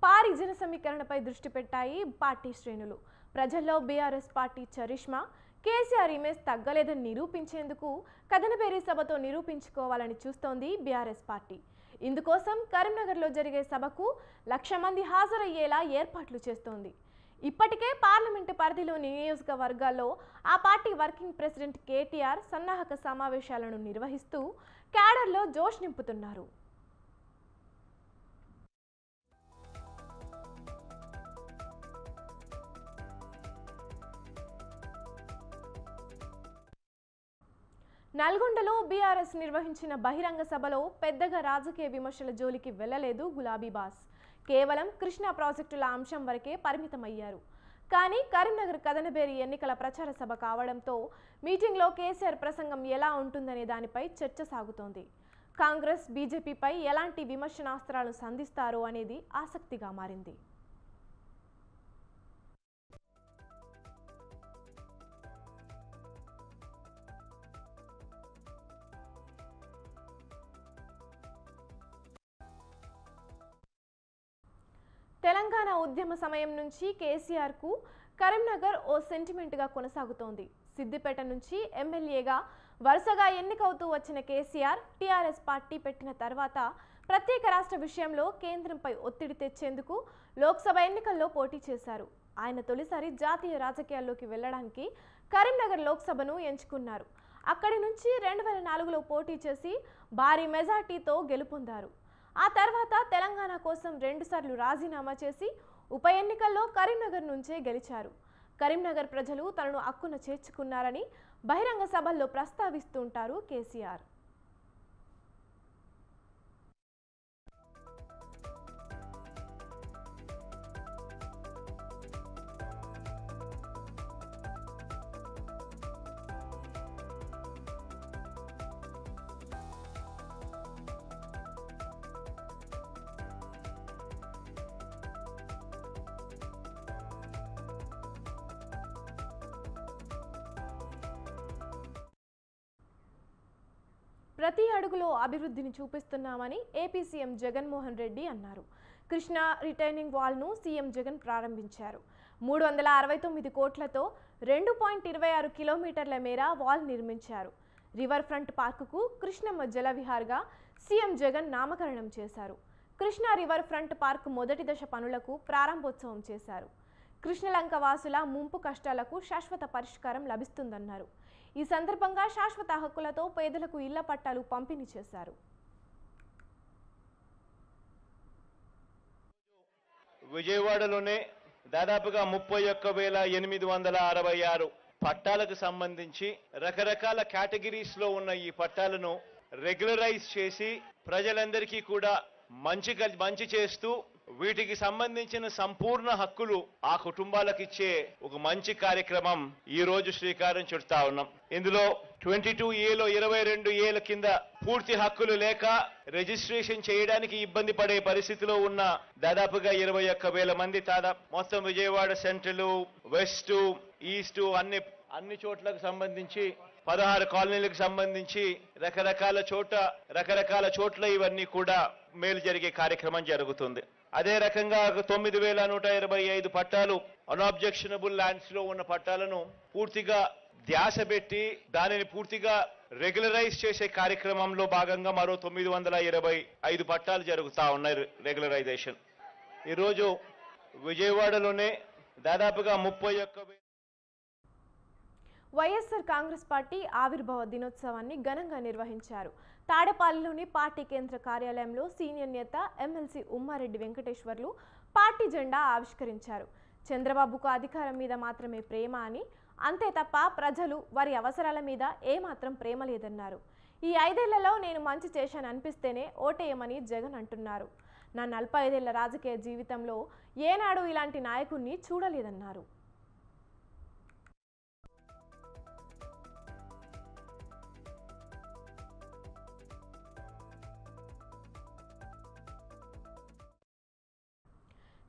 S1: భారీ జన సమీకరణపై దృష్టి పెట్టాయి పార్టీ శ్రేణులు. ప్రజల్లో BRS party charisma, KCR image తగ్గలేదని నిరూపించేందుకు కదనబేరి సభతో నిరూపించుకోవాలని చూస్తోంది బీఆర్ఎస్ పార్టీ. ఇందుకోసం కరీంనగర్లో జరిగే సభకు 1,00,000 మంది హాజరయ్యేలా ఏర్పాట్లు చేస్తోంది. ఇప్పటికే పార్లమెంటు పరిధిలోని నియోజకవర్గాల్లో ఆ పార్టీ వర్కింగ్ ప్రెసిడెంట్ కేటీఆర్ సన్నాహక సమావేశాలను నిర్వహిస్తూ క్యాడర్లో జోష్ నింపుతున్నారు. నల్గొండలో బీఆర్ఎస్ నిర్వహించిన బహిరంగ సభలో పెద్దగా రాజకీయ విమర్శల జోలికి వెళ్లలేదు గులాబీ బాస్. కేవలం కృష్ణా ప్రాజెక్టుల అంశం వరకే పరిమితమయ్యారు. కానీ కరీంనగర్ కదనబేరి ఎన్నికల ప్రచార సభ కావడంతో మీటింగ్లో కేసీఆర్ ప్రసంగం ఎలా ఉంటుందనే దానిపై చర్చ సాగుతోంది. కాంగ్రెస్, బీజేపీపై ఎలాంటి విమర్శనాస్త్రాలు సంధిస్తారో అనేది ఆసక్తిగా మారింది. తెలంగాణ ఉద్యమ సమయం నుంచి కేసీఆర్కు కరీంనగర్ ఓ సెంటిమెంట్గా కొనసాగుతోంది. సిద్దిపేట నుంచి ఎమ్మెల్యేగా వరుసగా ఎన్నికవుతూ వచ్చిన కేసీఆర్ టీఆర్ఎస్ పార్టీ పెట్టిన తర్వాత ప్రత్యేక రాష్ట్ర విషయంలో కేంద్రంపై ఒత్తిడి తెచ్చేందుకు లోక్సభ ఎన్నికల్లో పోటీ చేశారు. ఆయన తొలిసారి జాతీయ రాజకీయాల్లోకి వెళ్లడానికి కరీంనగర్ లోక్సభను ఎంచుకున్నారు. అక్కడి నుంచి 2004లో పోటీ చేసి భారీ మెజార్టీతో గెలుపొందారు. ఆ తర్వాత తెలంగాణ కోసం 2 సార్లు రాజీనామా చేసి ఉప ఎన్నికల్లో కరీంనగర్ నుంచే గెలిచారు. కరీంనగర్ ప్రజలు తనను అక్కున చేర్చుకున్నారని బహిరంగ సభల్లో ప్రస్తావిస్తుంటారు కేసీఆర్. ప్రతి అడుగులో అభివృద్ధిని చూపిస్తున్నామని ఏపీ సీఎం జగన్మోహన్ రెడ్డి అన్నారు. కృష్ణా రిటైనింగ్ వాల్ను సీఎం జగన్ ప్రారంభించారు. 369 కోట్లతో 2.26 కిలోమీటర్ల మేర వాల్ నిర్మించారు. రివర్ ఫ్రంట్ పార్కుకు కృష్ణమ్మ జలవిహార్గా సీఎం జగన్ నామకరణం చేశారు. కృష్ణా రివర్ ఫ్రంట్ పార్క్ మొదటి దశ పనులకు ప్రారంభోత్సవం చేశారు. కృష్ణలంక వాసుల ముంపు కష్టాలకు శాశ్వత పరిష్కారం లభిస్తుందన్నారు. ఈ సందర్భంగా శాశ్వత హక్కులతో పేదలకు ఇళ్ల పట్టాలు పంపిణీ చేశారు.
S4: విజయవాడలోనే దాదాపుగా 31,866 పట్టాలకు సంబంధించి రకరకాల కేటగిరీస్ లో ఉన్న ఈ పట్టాలను రెగ్యులరైజ్ చేసి ప్రజలందరికీ కూడా మంచి చేస్తూ వీటికి సంబంధించిన సంపూర్ణ హక్కులు ఆ కుటుంబాలకు ఇచ్చే ఒక మంచి కార్యక్రమం ఈ రోజు శ్రీకారం చుడతా ఉన్నాం. ఇందులో 22A లో 22 ఏళ్ల కింద పూర్తి హక్కులు లేక రిజిస్ట్రేషన్ చేయడానికి ఇబ్బంది పడే పరిస్థితిలో ఉన్న దాదాపుగా 21,000 మంది మొత్తం విజయవాడ సెంట్రల్, వెస్ట్, ఈస్ట్ అన్ని చోట్లకు సంబంధించి 16 కాలనీలకు సంబంధించి రకరకాల చోట్ల ఇవన్నీ కూడా మేలు జరిగే కార్యక్రమం జరుగుతుంది. అదే రకంగా 9,125 పట్టాలు అన్ఆబ్జెక్షనబుల్ ల్యాండ్స్ లో ఉన్న పట్టాలను పూర్తిగా ధ్యాస పెట్టి దానిని పూర్తిగా రెగ్యులరైజ్ చేసే కార్యక్రమంలో భాగంగా మరో 925 పట్టాలు జరుగుతా ఉన్నాయి రెగ్యులరైజేషన్. ఈరోజు విజయవాడలోనే దాదాపుగా 31,000
S1: వైఎస్ఆర్ కాంగ్రెస్ పార్టీ ఆవిర్భావ దినోత్సవాన్ని ఘనంగా నిర్వహించారు. తాడేపల్లిలోని పార్టీ కేంద్ర కార్యాలయంలో సీనియర్ నేత ఎమ్మెల్సీ ఉమ్మారెడ్డి వెంకటేశ్వర్లు పార్టీ జెండా ఆవిష్కరించారు. చంద్రబాబుకు అధికారం మీద మాత్రమే ప్రేమ అని, అంతే తప్ప ప్రజలు వారి అవసరాల మీద ఏమాత్రం ప్రేమ లేదన్నారు. ఈ 5 ఏళ్లలో నేను మంచి చేశాననిపిస్తేనే ఓటేయమని జగన్ అంటున్నారు. నా 45 ఏళ్ల రాజకీయ జీవితంలో ఏనాడు ఇలాంటి నాయకుడిని చూడలేదన్నారు.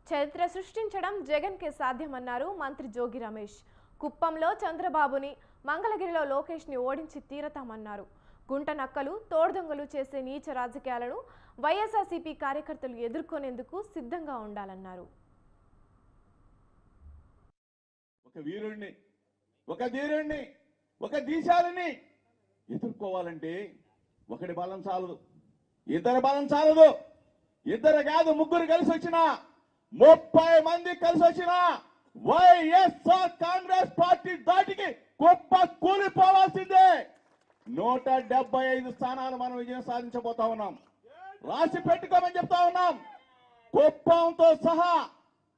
S1: చరిత్ర సృష్టించడం జగన్కే సాధ్యమన్నారు మంత్రి జోగి రమేష్. కుప్పంలో చంద్రబాబుని, మంగళగిరిలో లోకేష్ని ఓడించి తీరతామన్నారు. గుంట నక్కలు, తోడుదొంగలు చేసే నీచ రాజకీయాలను వైఎస్ఆర్సీపీ కార్యకర్తలు ఎదుర్కొనేందుకు సిద్ధంగా ఉండాలన్నారు.
S5: ఒక వీరుణ్ణి, ఒక ధీరుణ్ణి, ఒక దీశాలని ఎదుర్కోవాలంటే ఒకటి బలం చాలదు, ఇద్దరు బలం చాలదు. ఇద్దరు కాదు, ముగ్గురు కలిసి వచ్చినా, 30 మంది కలిసి వచ్చిన వైఎస్ఆర్ కాంగ్రెస్ పార్టీ దాటికి గొప్ప కూలిపోవాల్సిందే. 175 స్థానాలు మనం విజయం సాధించబోతా ఉన్నాం. రాసి పెట్టుకోమని చెప్తా ఉన్నాం. కుప్పంతో సహా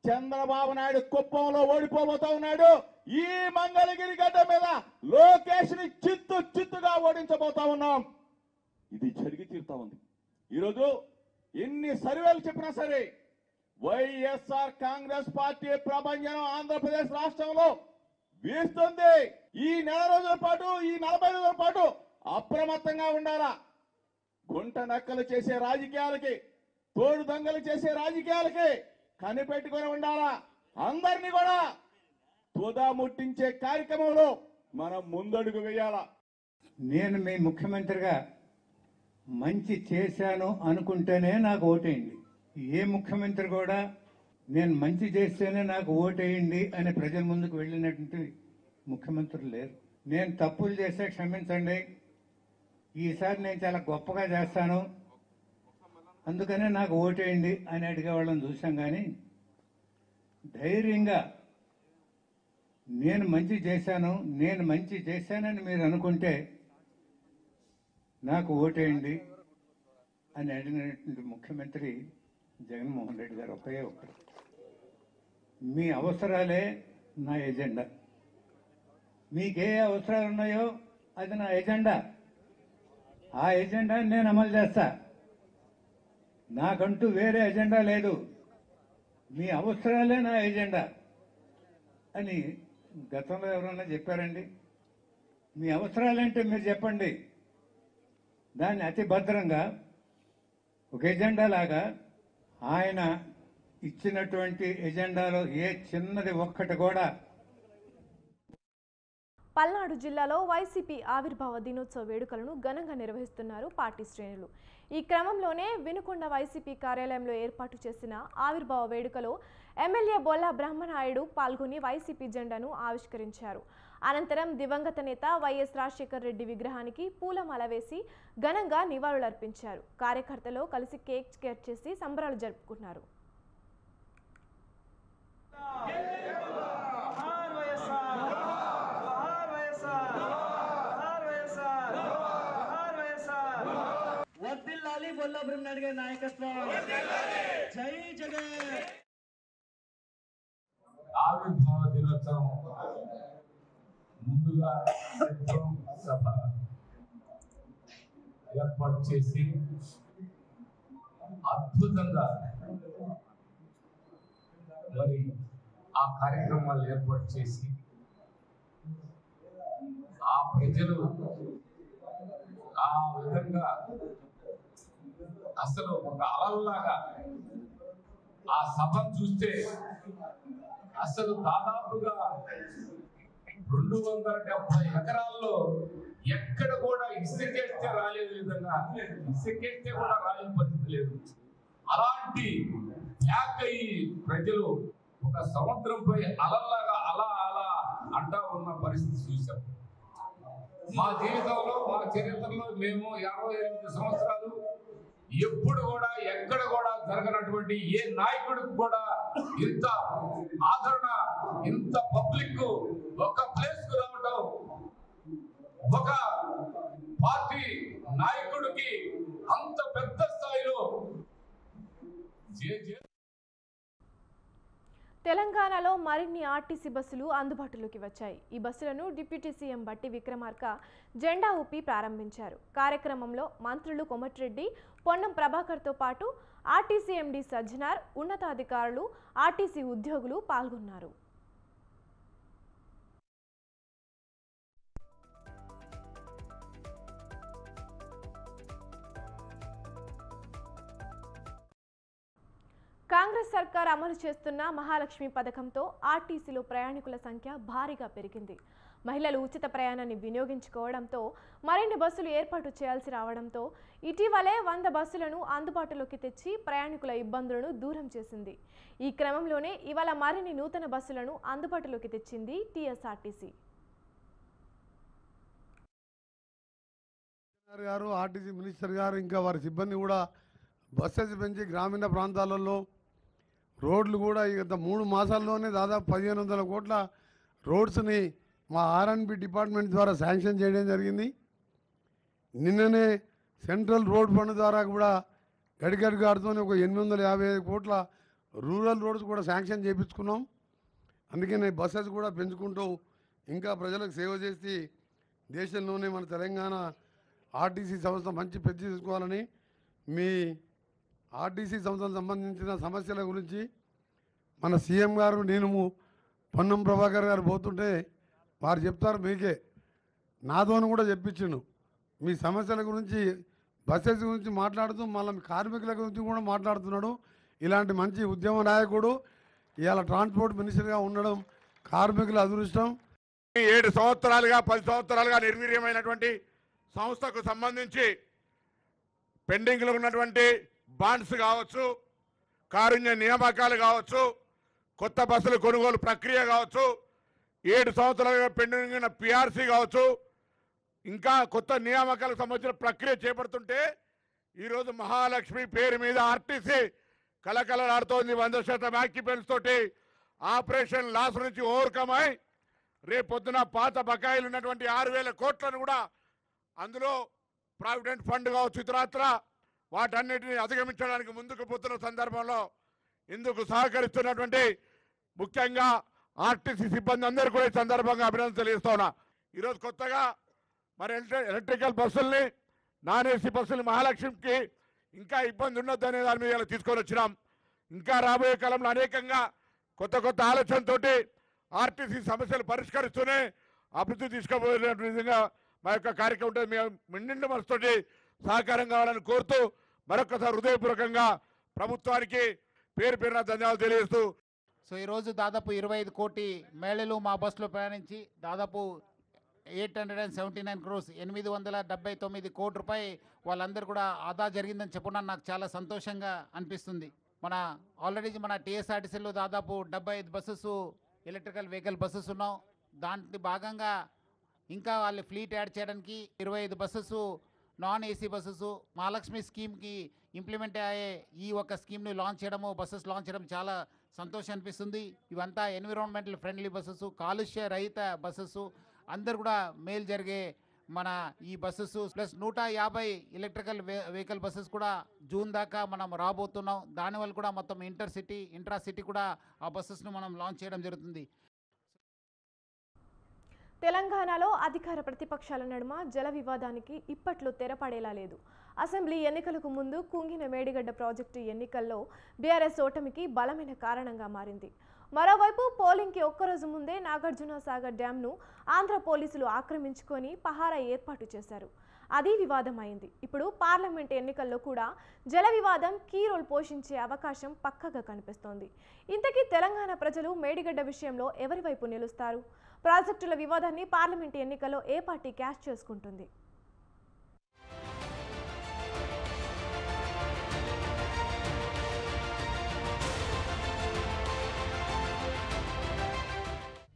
S5: చంద్రబాబు నాయుడు కుప్పంలో ఓడిపోబోతా ఉన్నాడు. ఈ మంగళగిరి గడ్డ మీద లోకేష్ ని చిత్తుగా ఓడించబోతా ఉన్నాం. ఇది జరిగి తీరుతా ఉంది. ఈరోజు ఎన్ని సర్వేలు చెప్పినా సరే వైఎస్ఆర్ కాంగ్రెస్ పార్టీ ప్రభంజనం ఆంధ్రప్రదేశ్ రాష్ట్రంలో వీస్తుంది. ఈ నెల రోజుల పాటు, ఈ 40 రోజుల పాటు అప్రమత్తంగా ఉండాలా. గుంట నక్కలు చేసే రాజకీయాలకి, తోడు దొంగలు చేసే రాజకీయాలకి కనిపెట్టుకుని ఉండాలా. అందరినీ కూడా తుదా ముట్టించే కార్యక్రమంలో మనం ముందడుగు వేయాలా.
S6: నేను మీ ముఖ్యమంత్రిగా మంచి చేశాను అనుకుంటేనే నాకు ఓటేయండి. ఏ ముఖ్యమంత్రి కూడా నేను మంచి చేస్తేనే నాకు ఓటేయండి అని ప్రజల ముందుకు వెళ్ళినటువంటి ముఖ్యమంత్రులు లేరు. నేను తప్పులు చేస్తే క్షమించండి, ఈసారి నేను చాలా గొప్పగా చేస్తాను అందుకనే నాకు ఓటేయండి అని అడిగే వాళ్ళని చూసాం. కానీ ధైర్యంగా నేను మంచి చేశానని మీరు అనుకుంటే నాకు ఓటేయండి అని అడిగినటువంటి ముఖ్యమంత్రి జగన్మోహన్ రెడ్డి గారు ఒకే ఒక్కరు. మీ అవసరాలే నా ఎజెండా, మీకే అవసరాలు ఉన్నాయో అది నా ఎజెండా, ఆ ఎజెండాని నేను అమలు చేస్తా. నాకంటూ వేరే ఎజెండా లేదు, మీ అవసరాలే నా ఎజెండా అని గతంలో ఎవరన్నా చెప్పారండి? మీ అవసరాలంటే మీరు చెప్పండి, దాన్ని అతి భద్రంగా ఒక ఎజెండా లాగా ఆయన ఇచ్చినటువంటి ఎజెండాలో ఏ చిన్నది ఒక్కటి కూడా.
S1: పల్నాడు జిల్లాలో వైసీపీ ఆవిర్భావ దినోత్సవ వేడుకలను ఘనంగా నిర్వహిస్తున్నారు పార్టీ శ్రేణులు. ఈ క్రమంలోనే వినుకొండ వైసీపీ కార్యాలయంలో ఏర్పాటు చేసిన ఆవిర్భావ వేడుకలో ఎమ్మెల్యే బొల్లా బ్రహ్మనాయుడు పాల్గొని వైసీపీ జెండాను ఆవిష్కరించారు. అనంతరం దివంగత నేత వైఎస్ రాజశేఖర్ రెడ్డి విగ్రహానికి పూలమాల వేసి ఘనంగా నివాళులర్పించారు. కార్యకర్తలు కలిసి కేక్ కట్ చేసి సంబరాలు జరుపుకున్నారు.
S7: బొల్లా బ్రహ్మనాయుడు గారి నాయకత్వం. జై జగన్.
S8: ఆవిర్భావ దినోత్సవం ముందుగా సభ ఏర్పాటు చేసి అద్భుతంగా మరి ఆ కార్యక్రమాలు ఏర్పాటు చేసి ఆ ప్రజలు ఆ విధంగా అసలు ఒక అలల్లాగా ఆ సభను చూస్తే అసలు దాదాపుగా 270 ఎకరాల్లో ఎక్కడ కూడా ఇసుకేస్తే రాలేదు విధంగా ఇసుకేస్తే కూడా రాలేని పరిస్థితి లేదు. అలాంటి ప్యాక్ అయ్యి ప్రజలు ఒక సముద్రంపై అలల్లాగా అలా అలా అంటా ఉన్న పరిస్థితి చూసాం. మా జీవితంలో మా చరిత్రలో మేము 58 సంవత్సరాలు ఎప్పుడు కూడా ఎక్కడ కూడా జరగనటువంటి ఏ నాయకుడికి కూడా ఇంత ఆదరణ, ఇంత పబ్లిక్ ఒక ప్లేస్ కు రావటం, ఒక పార్టీ నాయకుడికి అంత పెద్ద స్థాయిలో
S1: తెలంగాణలో మరిన్ని ఆర్టీసీ బస్సులు అందుబాటులోకి వచ్చాయి. ఈ బస్సులను డిప్యూటీ సీఎం బట్టి విక్రమార్క జెండా ఊపి ప్రారంభించారు. కార్యక్రమంలో మంత్రులు కోమటిరెడ్డి, పొన్నం ప్రభాకర్తో పాటు ఆర్టీసీ ఎండీ సజ్జనార్, ఉన్నతాధికారులు, ఆర్టీసీ ఉద్యోగులు పాల్గొన్నారు. కాంగ్రెస్ సర్కార్ అమలు చేస్తున్న మహాలక్ష్మి పథకంతో ఆర్టీసీలో ప్రయాణికుల సంఖ్య భారీగా పెరిగింది. మహిళలు ఉచిత ప్రయాణాన్ని వినియోగించుకోవడంతో మరిన్ని బస్సులు ఏర్పాటు చేయాల్సి రావడంతో ఇటీవలే 100 బస్సులను అందుబాటులోకి తెచ్చి ప్రయాణికుల ఇబ్బందులను దూరం చేసింది. ఈ క్రమంలోనే ఇవాళ మరిన్ని నూతన బస్సులను అందుబాటులోకి తెచ్చింది టీఎస్ఆర్టీసీ.
S9: ఆర్టీసీ మినిస్టర్ గారు ఇంకా వారి సిబ్బంది కూడా బస్సెస్ పెంచి గ్రామీణ ప్రాంతాలలో రోడ్లు కూడా గత 3 మాసాల్లోనే దాదాపు 1500 కోట్ల రోడ్స్ని మా ఆర్ఎండ్బి డిపార్ట్మెంట్ ద్వారా శాంక్షన్ చేయడం జరిగింది. నిన్ననే సెంట్రల్ రోడ్ ఫండ్ ద్వారా కూడా గడ్కరీ గారితో ఒక 855 కోట్ల రూరల్ రోడ్స్ కూడా శాంక్షన్ చేయించుకున్నాం. అందుకనే బస్సెస్ కూడా పెంచుకుంటూ ఇంకా ప్రజలకు సేవ చేసి దేశంలోనే మన తెలంగాణ ఆర్టీసీ సంస్థ మంచి పెద్ద తీసుకోవాలని, మీ ఆర్టీసీ సంస్థకు సంబంధించిన సమస్యల గురించి మన సీఎం గారు, నేను పొన్నం ప్రభాకర్ గారు పోతుంటే వారు చెప్తారు, మీకే నాతోను కూడా చెప్పించిండు. మీ సమస్యల గురించి, బస్సెస్ గురించి మాట్లాడుతూ మళ్ళీ కార్మికుల గురించి కూడా మాట్లాడుతున్నాడు. ఇలాంటి మంచి ఉద్యమ నాయకుడు ఇవాళ ట్రాన్స్పోర్ట్ మినిస్టర్గా ఉండడం కార్మికుల అదృష్టం.
S10: 7 సంవత్సరాలుగా 10 సంవత్సరాలుగా నిర్వీర్యమైనటువంటి సంస్థకు సంబంధించి పెండింగ్లో ఉన్నటువంటి బాండ్స్ కావచ్చు, కారుణ్య నియామకాలు కావచ్చు, కొత్త బస్సుల కొనుగోలు ప్రక్రియ కావచ్చు, 7 సంవత్సరాలుగా పెండింగ్ ఉన్న పిఆర్సీ కావచ్చు, ఇంకా కొత్త నియామకాలకు సంబంధించిన ప్రక్రియ చేపడుతుంటే ఈరోజు మహాలక్ష్మి పేరు మీద ఆర్టీసీ కలకలలాడుతోంది. 100% ఆక్యుపెంట్స్ తోటి ఆపరేషన్ లాస్ నుంచి ఓవర్కమ్ అయి రేపొద్దున పాత బకాయిలు ఉన్నటువంటి 6000 కోట్లను కూడా అందులో ప్రావిడెంట్ ఫండ్ కావచ్చు, ఇతరత్ర వాటన్నిటిని అధిగమించడానికి ముందుకు పోతున్న సందర్భంలో ఇందుకు సహకరిస్తున్నటువంటి ముఖ్యంగా ఆర్టీసీ సిబ్బంది అందరూ కూడా ఈ సందర్భంగా అభినందన తెలియజేస్తా ఉన్నా. ఈరోజు కొత్తగా మరి ఎలక్ట్రికల్ బస్సుల్ని, నాన్ ఏసీ బస్సులు మహాలక్ష్మికి ఇంకా ఇబ్బంది ఉండొద్దు అనే దాని మీద తీసుకొని వచ్చినాం. ఇంకా రాబోయే కాలంలో అనేకంగా కొత్త కొత్త ఆలోచనతోటి ఆర్టీసీ సమస్యలు పరిష్కరిస్తూనే అభివృద్ధి తీసుకుపోయే విధంగా మా యొక్క కార్యక్రమం ఉంటుంది. మేము నిండు మనసుతోటి సహకారం కావాలని కోరుతూ మరొకసారి హృదయపూర్వకంగా ప్రభుత్వానికి పేరు పేరున ధన్యవాదాలు తెలియజేస్తూ,
S11: సో ఈరోజు దాదాపు 25 కోటి మహిళలు మా బస్సులో ప్రయాణించి దాదాపు 879 crores 879 కోట్ల రూపాయి వాళ్ళందరూ కూడా ఆదా జరిగిందని చెప్పుకున్నాను. నాకు చాలా సంతోషంగా అనిపిస్తుంది. మన ఆల్రెడీ మన టీఎస్ఆర్టీసీలో దాదాపు 75 బస్సెస్ ఎలక్ట్రికల్ వెహికల్ బస్సెస్ ఉన్నాం. దాంట్లో భాగంగా ఇంకా వాళ్ళు ఫ్లీట్ యాడ్ చేయడానికి 25 buses non AC buses Mahalakshmi స్కీమ్కి ఇంప్లిమెంట్ అయ్యే ఈ ఒక స్కీమ్ని లాంచ్ చేయడము, బస్సెస్ లాంచ్ చేయడం చాలా సంతోషం అనిపిస్తుంది. ఇవంతా ఎన్విరాన్మెంటల్ ఫ్రెండ్లీ బస్సెస్, కాలుష్య రహిత బస్సెస్, అందరు కూడా మేలు జరిగే మన ఈ buses plus 150 electrical vehicle buses కూడా జూన్ దాకా మనం రాబోతున్నాం. దానివల్ల కూడా మొత్తం ఇంట్రా సిటీ కూడా ఆ బస్సెస్ను మనం లాంచ్ చేయడం జరుగుతుంది.
S1: తెలంగాణలో అధికార ప్రతిపక్షాల నడుమ జల వివాదానికి ఇప్పట్లో తెరపడేలా లేదు. అసెంబ్లీ ఎన్నికలకు ముందు కుంగిన మేడిగడ్డ ప్రాజెక్టు ఎన్నికల్లో బీఆర్ఎస్ ఓటమికి బలమైన కారణంగా మారింది. మరోవైపు పోలింగ్కి ఒక్కరోజు ముందే నాగార్జున సాగర్ డ్యాంను ఆంధ్ర పోలీసులు ఆక్రమించుకొని పహారా ఏర్పాటు చేశారు. అది వివాదమైంది. ఇప్పుడు పార్లమెంట్ ఎన్నికల్లో కూడా జల వివాదం కీ రోల్ పోషించే అవకాశం పక్కగా కనిపిస్తోంది. ఇంతకీ తెలంగాణ ప్రజలు మేడిగడ్డ విషయంలో ఎవరి వైపు నిలుస్తారు? ప్రాజెక్టుల వివాదాన్ని పార్లమెంట్ ఎన్నికల్లో ఏ పార్టీ క్యాష్ చేసుకుంటుంది?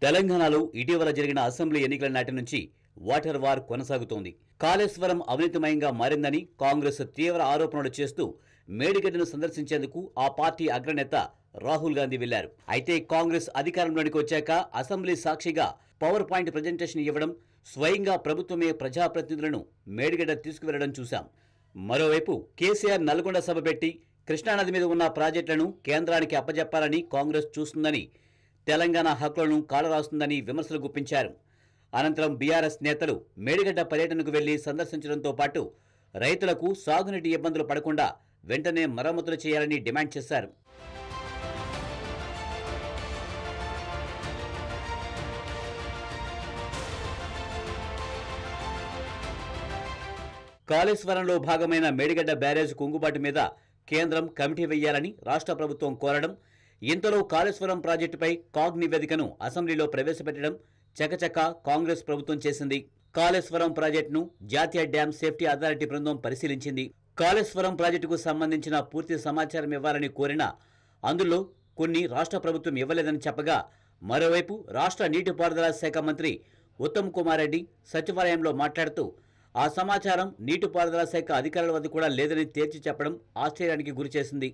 S12: తెలంగాణలో ఇటీవల జరిగిన అసెంబ్లీ ఎన్నికల నాటి నుంచి వాటర్ వార్ కొనసాగుతోంది. కాళేశ్వరం అవినీతిమయంగా మారిందని కాంగ్రెస్ తీవ్ర ఆరోపణలు చేస్తూ మేడిగడ్డను సందర్శించేందుకు ఆ పార్టీ అగ్రనేత రాహుల్ గాంధీ వెళ్లారు. అయితే కాంగ్రెస్ అధికారంలోనికి వచ్చాక అసెంబ్లీ సాక్షిగా పవర్ పాయింట్ ప్రజెంటేషన్ ఇవ్వడం, స్వయంగా ప్రభుత్వమే ప్రజాప్రతినిధులను మేడిగడ్డ తీసుకువెళ్లడం చూశాం. మరోవైపు కేసీఆర్ నల్గొండ సభ పెట్టి కృష్ణానది మీద ఉన్న ప్రాజెక్టులను కేంద్రానికి అప్పజెప్పాలని కాంగ్రెస్ చూస్తుందని, తెలంగాణ హక్కులను కాలరాస్తుందని విమర్శలు గుప్పించారు. అనంతరం బీఆర్ఎస్ నేతలు మేడిగడ్డ పర్యటనకు వెళ్లి సందర్శించడంతో పాటు రైతులకు సాగునీటి ఇబ్బందులు పడకుండా వెంటనే మరమ్మతులు చేయాలని డిమాండ్ చేశారు. కాళేశ్వరంలో భాగమైన మేడిగడ్డ బ్యారేజ్ కుంగుబాటు మీద కేంద్రం కమిటీ వేయాలని రాష్ట్ర ప్రభుత్వం కోరడం, ఇంతలో కాళేశ్వరం ప్రాజెక్టుపై కాగ్ నివేదికను అసెంబ్లీలో ప్రవేశపెట్టడం చకచక కాంగ్రెస్ ప్రభుత్వం చేసింది. కాళేశ్వరం ప్రాజెక్టును జాతీయ డ్యామ్ సేఫ్టీ అథారిటీ బృందం పరిశీలించింది. కాళేశ్వరం ప్రాజెక్టుకు సంబంధించిన పూర్తి సమాచారం ఇవ్వాలని కోరినా అందులో కొన్ని రాష్ట్ర ప్రభుత్వం ఇవ్వలేదని చెప్పగా, మరోవైపు రాష్ట్ర నీటిపారుదల శాఖ మంత్రి ఉత్తమ్ కుమార్ రెడ్డి సచివాలయంలో మాట్లాడుతూ ఆ సమాచారం నీటిపారుదల శాఖ అధికారుల వద్ద కూడా లేదని తేల్చి చెప్పడం ఆశ్చర్యానికి గురిచేసింది.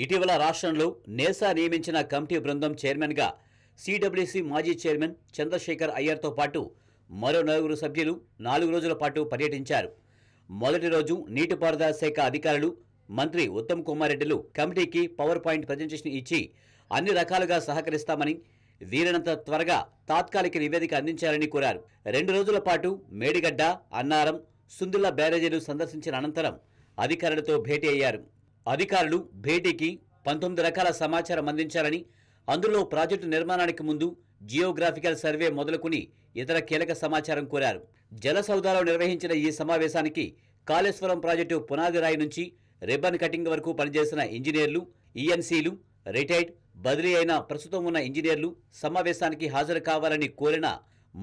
S12: ఇటీవల రాష్ట్రంలో నేసా నియమించిన కమిటీ బృందం చైర్మన్గా సిడబ్ల్యూసి మాజీ చైర్మన్ చంద్రశేఖర్ అయ్యర్తో పాటు మరో 4 సభ్యులు 4 రోజుల పాటు పర్యటించారు. మొదటి రోజు నీటిపారుదల శాఖ అధికారులు, మంత్రి ఉత్తమ్ కుమార్ రెడ్డిలు కమిటీకి పవర్ పాయింట్ ప్రజెంటేషన్ ఇచ్చి అన్ని రకాలుగా సహకరిస్తామని, వీలైనంత త్వరగా తాత్కాలిక నివేదిక అందించాలని కోరారు. 2 రోజుల పాటు మేడిగడ్డ, అన్నారం, సుందిళ్ల బ్యారేజీలు సందర్శించిన అనంతరం అధికారులతో భేటీ అయ్యారు. అధికారులు భేటీకి 19 రకాల సమాచారం అందించాలని, అందులో ప్రాజెక్టు నిర్మాణానికి ముందు జియోగ్రాఫికల్ సర్వే మొదలుకుని ఇతర కీలక సమాచారం కోరారు. జలసౌదాలో నిర్వహించిన ఈ సమావేశానికి కాళేశ్వరం ప్రాజెక్టు పునాది రాయి నుంచి రిబ్బన్ కటింగ్ వరకు పనిచేసిన ఇంజనీర్లు, ఈఎన్సీలు, రిటైర్డ్, బదిలీ అయిన ప్రస్తుతం ఉన్న ఇంజనీర్లు సమావేశానికి హాజరు కావాలని కోరిన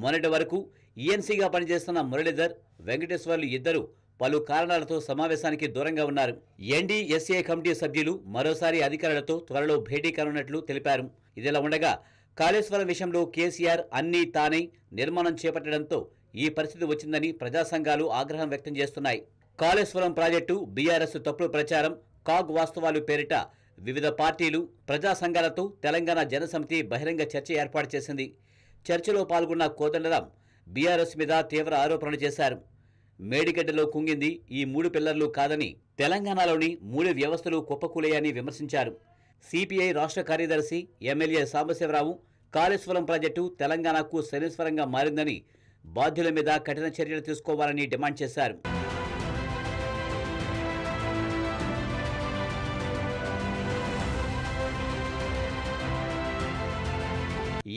S12: మొన్నటి వరకు ఈఎన్సీగా పనిచేస్తున్న మురళీధర్, వెంకటేశ్వర్లు ఇద్దరు పలు కారణాలతో సమావేశానికి దూరంగా ఉన్నారు. ఎన్డీఎస్ఏ కమిటీ సభ్యులు మరోసారి అధికారులతో త్వరలో భేటీ కానున్నట్లు తెలిపారు. ఇదిలా ఉండగా కాళేశ్వరం విషయంలో కేసీఆర్ అన్నీ తానే నిర్మాణం చేపట్టడంతో ఈ పరిస్థితి వచ్చిందని ప్రజా సంఘాలు ఆగ్రహం వ్యక్తం చేస్తున్నాయి. కాళేశ్వరం ప్రాజెక్టు బీఆర్ఎస్ తప్పుడు ప్రచారం, కాగ్ వాస్తవాలు పేరిట వివిధ పార్టీలు, ప్రజా సంఘాలతో తెలంగాణ జనసమితి బహిరంగ చర్చ ఏర్పాటు చేసింది. చర్చలో పాల్గొన్న కోదండరాం బీఆర్ఎస్ మీద తీవ్ర ఆరోపణలు చేశారు. మేడిగడ్డలో కుంగింది ఈ 3 పిల్లర్లు కాదని, తెలంగాణలోని 3 వ్యవస్థలు కుప్పకూలేయని విమర్శించారు. సిపిఐ రాష్ట్ర కార్యదర్శి ఎమ్మెల్యే సాంబశివరావు కాళేశ్వరం ప్రాజెక్టు తెలంగాణకు శనిస్వరంగా మారిందని, బాధ్యుల మీద కఠిన చర్యలు తీసుకోవాలని డిమాండ్ చేశారు.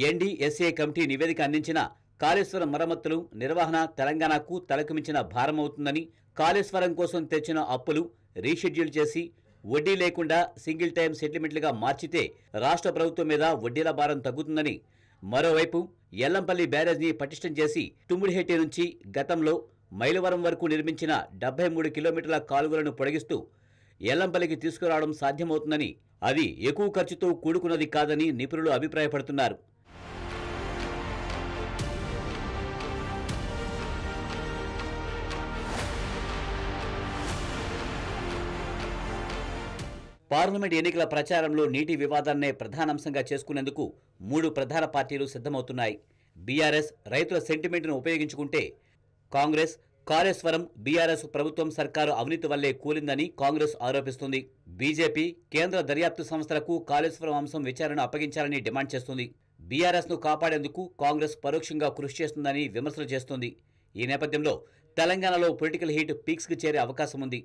S12: ఎన్డీఎస్ఏ కమిటీ నివేదిక అందించిన కాళేశ్వరం మరమ్మతులు, నిర్వహణ తెలంగాణకు తలకుమించిన భారమవుతుందని, కాళేశ్వరం కోసం తెచ్చిన అప్పులు రీషెడ్యూల్ చేసి వడ్డీ లేకుండా సింగిల్ టైం సెటిల్మెంట్లుగా మార్చితే రాష్ట్ర ప్రభుత్వం మీద వడ్డీల భారం తగ్గుతుందని, మరోవైపు ఎల్లంపల్లి బ్యారేజ్ని పటిష్టం చేసి తుమ్మిడిహెట్టి నుంచి గతంలో మైలవరం వరకు నిర్మించిన 73 కిలోమీటర్ల కాలువలను పొడిగిస్తూ ఎల్లంపల్లికి తీసుకురావడం సాధ్యమవుతుందని, అది ఎక్కువ ఖర్చుతో కూడుకున్నది కాదని నిపుణులు అభిప్రాయపడుతున్నారు. పార్లమెంట్ ఎన్నికల ప్రచారంలో నీటి వివాదాన్నే ప్రధానాంశంగా చేసుకునేందుకు 3 ప్రధాన పార్టీలు సిద్ధమవుతున్నాయి. బీఆర్ఎస్ రైతుల సెంటిమెంట్ను ఉపయోగించుకుంటే, కాంగ్రెస్ కాళేశ్వరం బీఆర్ఎస్ ప్రభుత్వం సర్కారు అవినీతి వల్లే కూలిందని కాంగ్రెస్ ఆరోపిస్తుంది. బీజేపీ కేంద్ర దర్యాప్తు సంస్థలకు కాళేశ్వరం అంశం విచారణ అప్పగించాలని డిమాండ్ చేస్తుంది. బీఆర్ఎస్ను కాపాడేందుకు కాంగ్రెస్ పరోక్షంగా కృషి చేస్తుందని విమర్శలు చేస్తుంది. ఈ నేపథ్యంలో తెలంగాణలో పొలిటికల్ హీట్ పీక్స్కి చేరే అవకాశం ఉంది.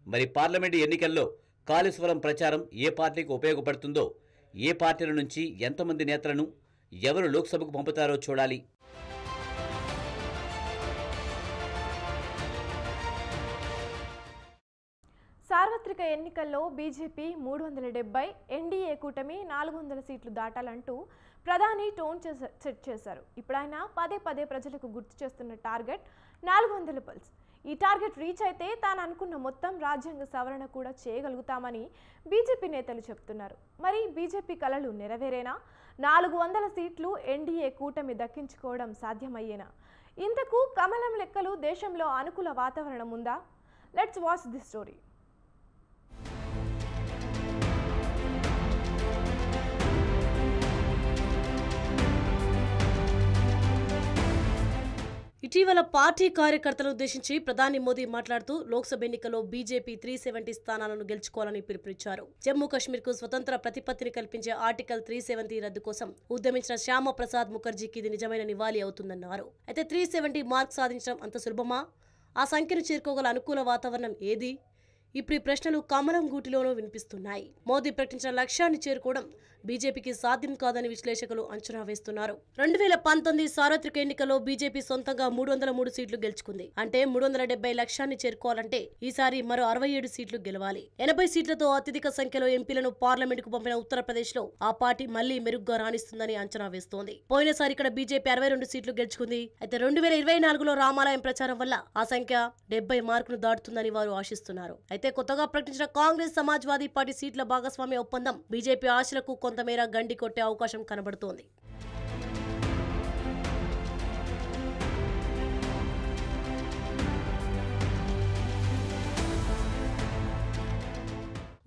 S12: మరి పార్లమెంటు ఎన్నికల్లో కాళేశ్వరం ప్రచారం ఏ పార్టీకి ఉపయోగపడుతుందో, ఏ పార్టీల నుంచి ఎంతమంది నేతలను ఎవరు లోక్సభకు పంపుతారో చూడాలి.
S1: సార్వత్రిక ఎన్నికల్లో బీజేపీ 370, ఎన్డీఏ కూటమి 400 సీట్లు దాటాలంటూ ప్రధాని టోన్ సెట్ చేశారు. ఇప్పుడు ఆయన పదే పదే ప్రజలకు గుర్తు చేస్తున్న టార్గెట్ 400 పల్స్. ఈ టార్గెట్ రీచ్ అయితే తాను అనుకున్న మొత్తం రాజ్యాంగ సవరణ కూడా చేయగలుగుతామని బీజేపీ నేతలు చెప్తున్నారు. మరి బీజేపీ కలలు నెరవేరేనా? 400 సీట్లు ఎన్డీఏ కూటమి దక్కించుకోవడం సాధ్యమయ్యేనా? ఇంతకు కమలం లెక్కలు దేశంలో అనుకూల వాతావరణం ఉందా? Let's watch this story.
S13: ఇటీవల పార్టీ కార్యకర్తలను ఉద్దేశించి ప్రధాని మోదీ మాట్లాడుతూ లోక్సభ ఎన్నికల్లో బీజేపీ 370 స్థానాలను గెలుచుకోవాలని పిలుపునిచ్చారు. జమ్మూ కశ్మీర్ కు స్వతంత్ర ప్రతిపత్తిని కల్పించే ఆర్టికల్ 370 రద్దు కోసం ఉద్యమించిన శ్యామ ప్రసాద్ ముఖర్జీకి ఇది నిజమైన నివాళి అవుతుందన్నారు. అయితే 370 మార్క్ సాధించడం అంత సులభమా? ఆ సంఖ్యను చేరుకోగల అనుకూల వాతావరణం ఏది? ఇప్పుడు ఈ ప్రశ్నలు కమలం గూటిలోనూ వినిపిస్తున్నాయి. మోదీ ప్రకటించిన లక్ష్యాన్ని చేరుకోవడం బీజేపీకి సాధ్యం కాదని విశ్లేషకులు అంచనా వేస్తున్నారు. 2019 సార్వత్రిక ఎన్నికల్లో బీజేపీ సొంతంగా 303 సీట్లు గెలుచుకుంది. అంటే 370 లక్ష్యాన్ని చేరుకోవాలంటే ఈసారి మరో 67 సీట్లు గెలవాలి. 80 సీట్లతో అత్యధిక సంఖ్యలో ఎంపీలను పార్లమెంటుకు పంపిన ఉత్తరప్రదేశ్ లో ఆ పార్టీ మళ్లీ మెరుగ్గా రాణిస్తుందని అంచనా వేస్తోంది. పోయినసారి ఇక్కడ బీజేపీ 62 సీట్లు గెలుచుకుంది. అయితే 2024లో రామాలయం ప్రచారం వల్ల ఆ సంఖ్య 70 మార్కును దాటుతుందని వారు ఆశిస్తున్నారు. అయితే కొత్తగా ప్రకటించిన కాంగ్రెస్ సమాజ్వాదీ పార్టీ సీట్ల భాగస్వామ్య ఒప్పందం బీజేపీ ఆశలకు కొంతమేర గండి కొట్టే అవకాశం కనబడుతోంది.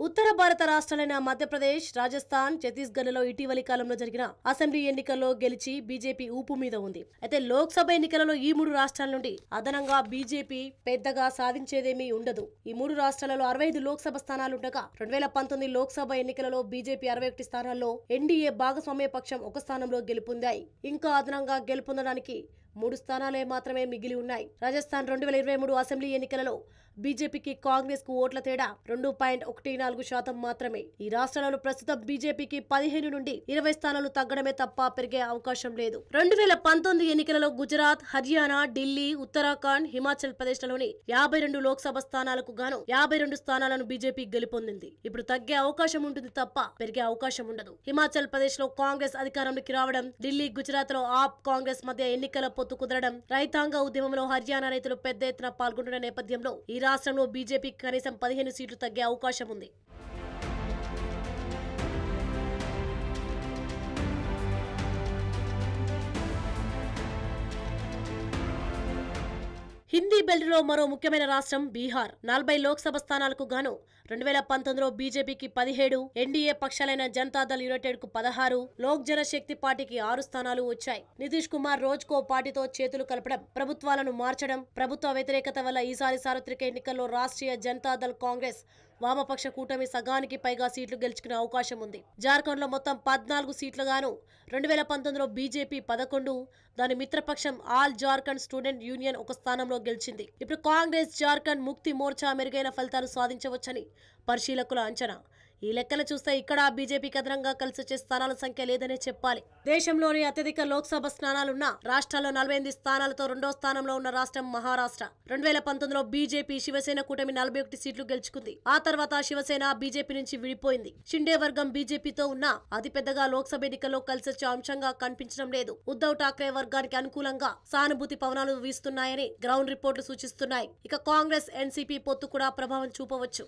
S13: ఉత్తర భారత రాష్ట్రాలైన మధ్యప్రదేశ్, రాజస్థాన్, ఛత్తీస్గఢ్లలో ఇటీవలి కాలంలో జరిగిన అసెంబ్లీ ఎన్నికల్లో గెలిచి బీజేపీ ఊపు మీద ఉంది. అయితే లోక్సభ ఎన్నికలలో ఈ 3 రాష్ట్రాల నుండి అదనంగా బీజేపీ పెద్దగా సాధించేదేమీ ఉండదు. ఈ 3 రాష్ట్రాలలో 65 లోక్సభ స్థానాలుండగా 2019 లోక్సభ ఎన్నికలలో బీజేపీ 61 స్థానాల్లో, ఎన్డీఏ భాగస్వామ్య పక్షం 1 స్థానంలో గెలుపొందాయి. ఇంకా అదనంగా గెలుపొందడానికి 3 స్థానాలే మాత్రమే మిగిలి ఉన్నాయి. రాజస్థాన్ 2023 అసెంబ్లీ ఎన్నికలలో బీజేపీకి కాంగ్రెస్ కు ఓట్ల తేడా 2.14% మాత్రమే. ఈ రాష్ట్రాలలో ప్రస్తుతం బీజేపీకి 15 నుండి 20 స్థానాలు తగ్గడమే తప్ప పెరిగే అవకాశం లేదు. 2019 ఎన్నికలలో గుజరాత్, హర్యానా, ఢిల్లీ, ఉత్తరాఖండ్, హిమాచల్ ప్రదేశ్ లోని 52 లోక్సభ స్థానాలకు గాను 52 స్థానాలను బీజేపీ గెలుపొందింది. ఇప్పుడు తగ్గే అవకాశం ఉంటుంది తప్ప పెరిగే అవకాశం ఉండదు. హిమాచల్ ప్రదేశ్ లో కాంగ్రెస్ అధికారంలోకి రావడం, ఢిల్లీ, గుజరాత్ లో ఆప్ కాంగ్రెస్ మధ్య ఎన్నికల పొత్తు కుదరడం, రైతాంగ ఉద్యమంలో హర్యానా రైతులు పెద్ద ఎత్తున పాల్గొంటున్న నేపథ్యంలో ఈ రాష్ట్రంలో బీజేపీకి కనీసం 15 సీట్లు తగ్గే అవకాశం ఉంది. హిందీ బెల్ట్ లో మరో ముఖ్యమైన రాష్ట్రం బీహార్. 40 లోక్సభ స్థానాలకు గాను 2019లో బీజేపీకి 17, ఎన్డీఏ పక్షాలైన జనతాదళ్ యునైటెడ్ కు 16, లోక్ జనశక్తి పార్టీకి 6 స్థానాలు వచ్చాయి. నితీష్ కుమార్ రోజుకో పార్టీతో చేతులు కలపడం, ప్రభుత్వాలను మార్చడం, ప్రభుత్వ వ్యతిరేకత వల్ల ఈసారి సార్వత్రిక ఎన్నికల్లో రాష్ట్రీయ జనతాదళ్ కాంగ్రెస్ వామపక్ష కూటమి సగానికి పైగా సీట్లు గెలుచుకునే అవకాశం ఉంది. జార్ఖండ్ లో మొత్తం 14 సీట్లుగాను 2019లో బీజేపీ 11, దాని మిత్రపక్షం ఆల్ జార్ఖండ్ స్టూడెంట్ యూనియన్ 1 స్థానంలో గెలిచింది. ఇప్పుడు కాంగ్రెస్ జార్ఖండ్ ముక్తి మోర్చా మెరుగైన ఫలితాలు సాధించవచ్చని పరిశీలకుల అంచనా. ఈ లెక్కలు చూస్తే ఇక్కడ బీజేపీకి అదనంగా కలిసి వచ్చే స్థానాల సంఖ్య లేదనే చెప్పాలి. దేశంలోని అత్యధిక లోక్సభ స్థానాలున్న రాష్ట్రాల్లో 48 స్థానాలతో రెండో స్థానంలో ఉన్న రాష్ట్రం మహారాష్ట్ర. 2019లో బీజేపీ శివసేన కూటమి 41 సీట్లు గెలుచుకుంది. ఆ తర్వాత శివసేన బీజేపీ నుంచి విడిపోయింది. షిండే వర్గం బీజేపీతో ఉన్న అతిపెద్దగా లోక్సభ ఎన్నికల్లో కలిసి వచ్చే అంశంగా కనిపించడం లేదు. ఉద్ధవ్ ఠాక్రే వర్గానికి అనుకూలంగా సానుభూతి పవనాలు వీస్తున్నాయని గ్రౌండ్ రిపోర్టులు సూచిస్తున్నాయి. ఇక కాంగ్రెస్ ఎన్సీపీ పొత్తు కూడా ప్రభావం చూపవచ్చు.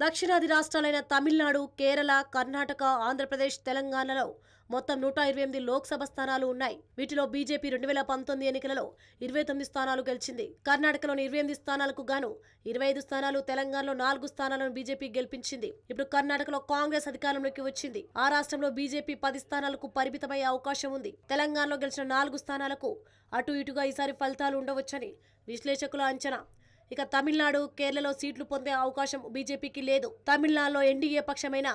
S13: దక్షిణాది రాష్ట్రాలైన తమిళనాడు, కేరళ, కర్ణాటక, ఆంధ్రప్రదేశ్, తెలంగాణలో మొత్తం 128 లోక్సభ స్థానాలు ఉన్నాయి. వీటిలో బీజేపీ 2019 ఎన్నికలలో 29 స్థానాలు గెలిచింది. కర్ణాటకలోని 28 స్థానాలకు గాను 25 స్థానాలు, తెలంగాణలో 4 స్థానాలను బీజేపీ గెలిపించింది. ఇప్పుడు కర్ణాటకలో కాంగ్రెస్ అధికారంలోకి వచ్చింది. ఆ రాష్ట్రంలో బీజేపీ 10 స్థానాలకు పరిమితమయ్యే అవకాశం ఉంది. తెలంగాణలో గెలిచిన 4 స్థానాలకు అటు ఇటుగా ఈసారి ఫలితాలు ఉండవచ్చని విశ్లేషకుల అంచనా. ఇక తమిళనాడు, కేరళలో సీట్లు పొందే అవకాశం బీజేపీకి లేదు. తమిళనాడులో ఎన్డీఏ పక్షమైన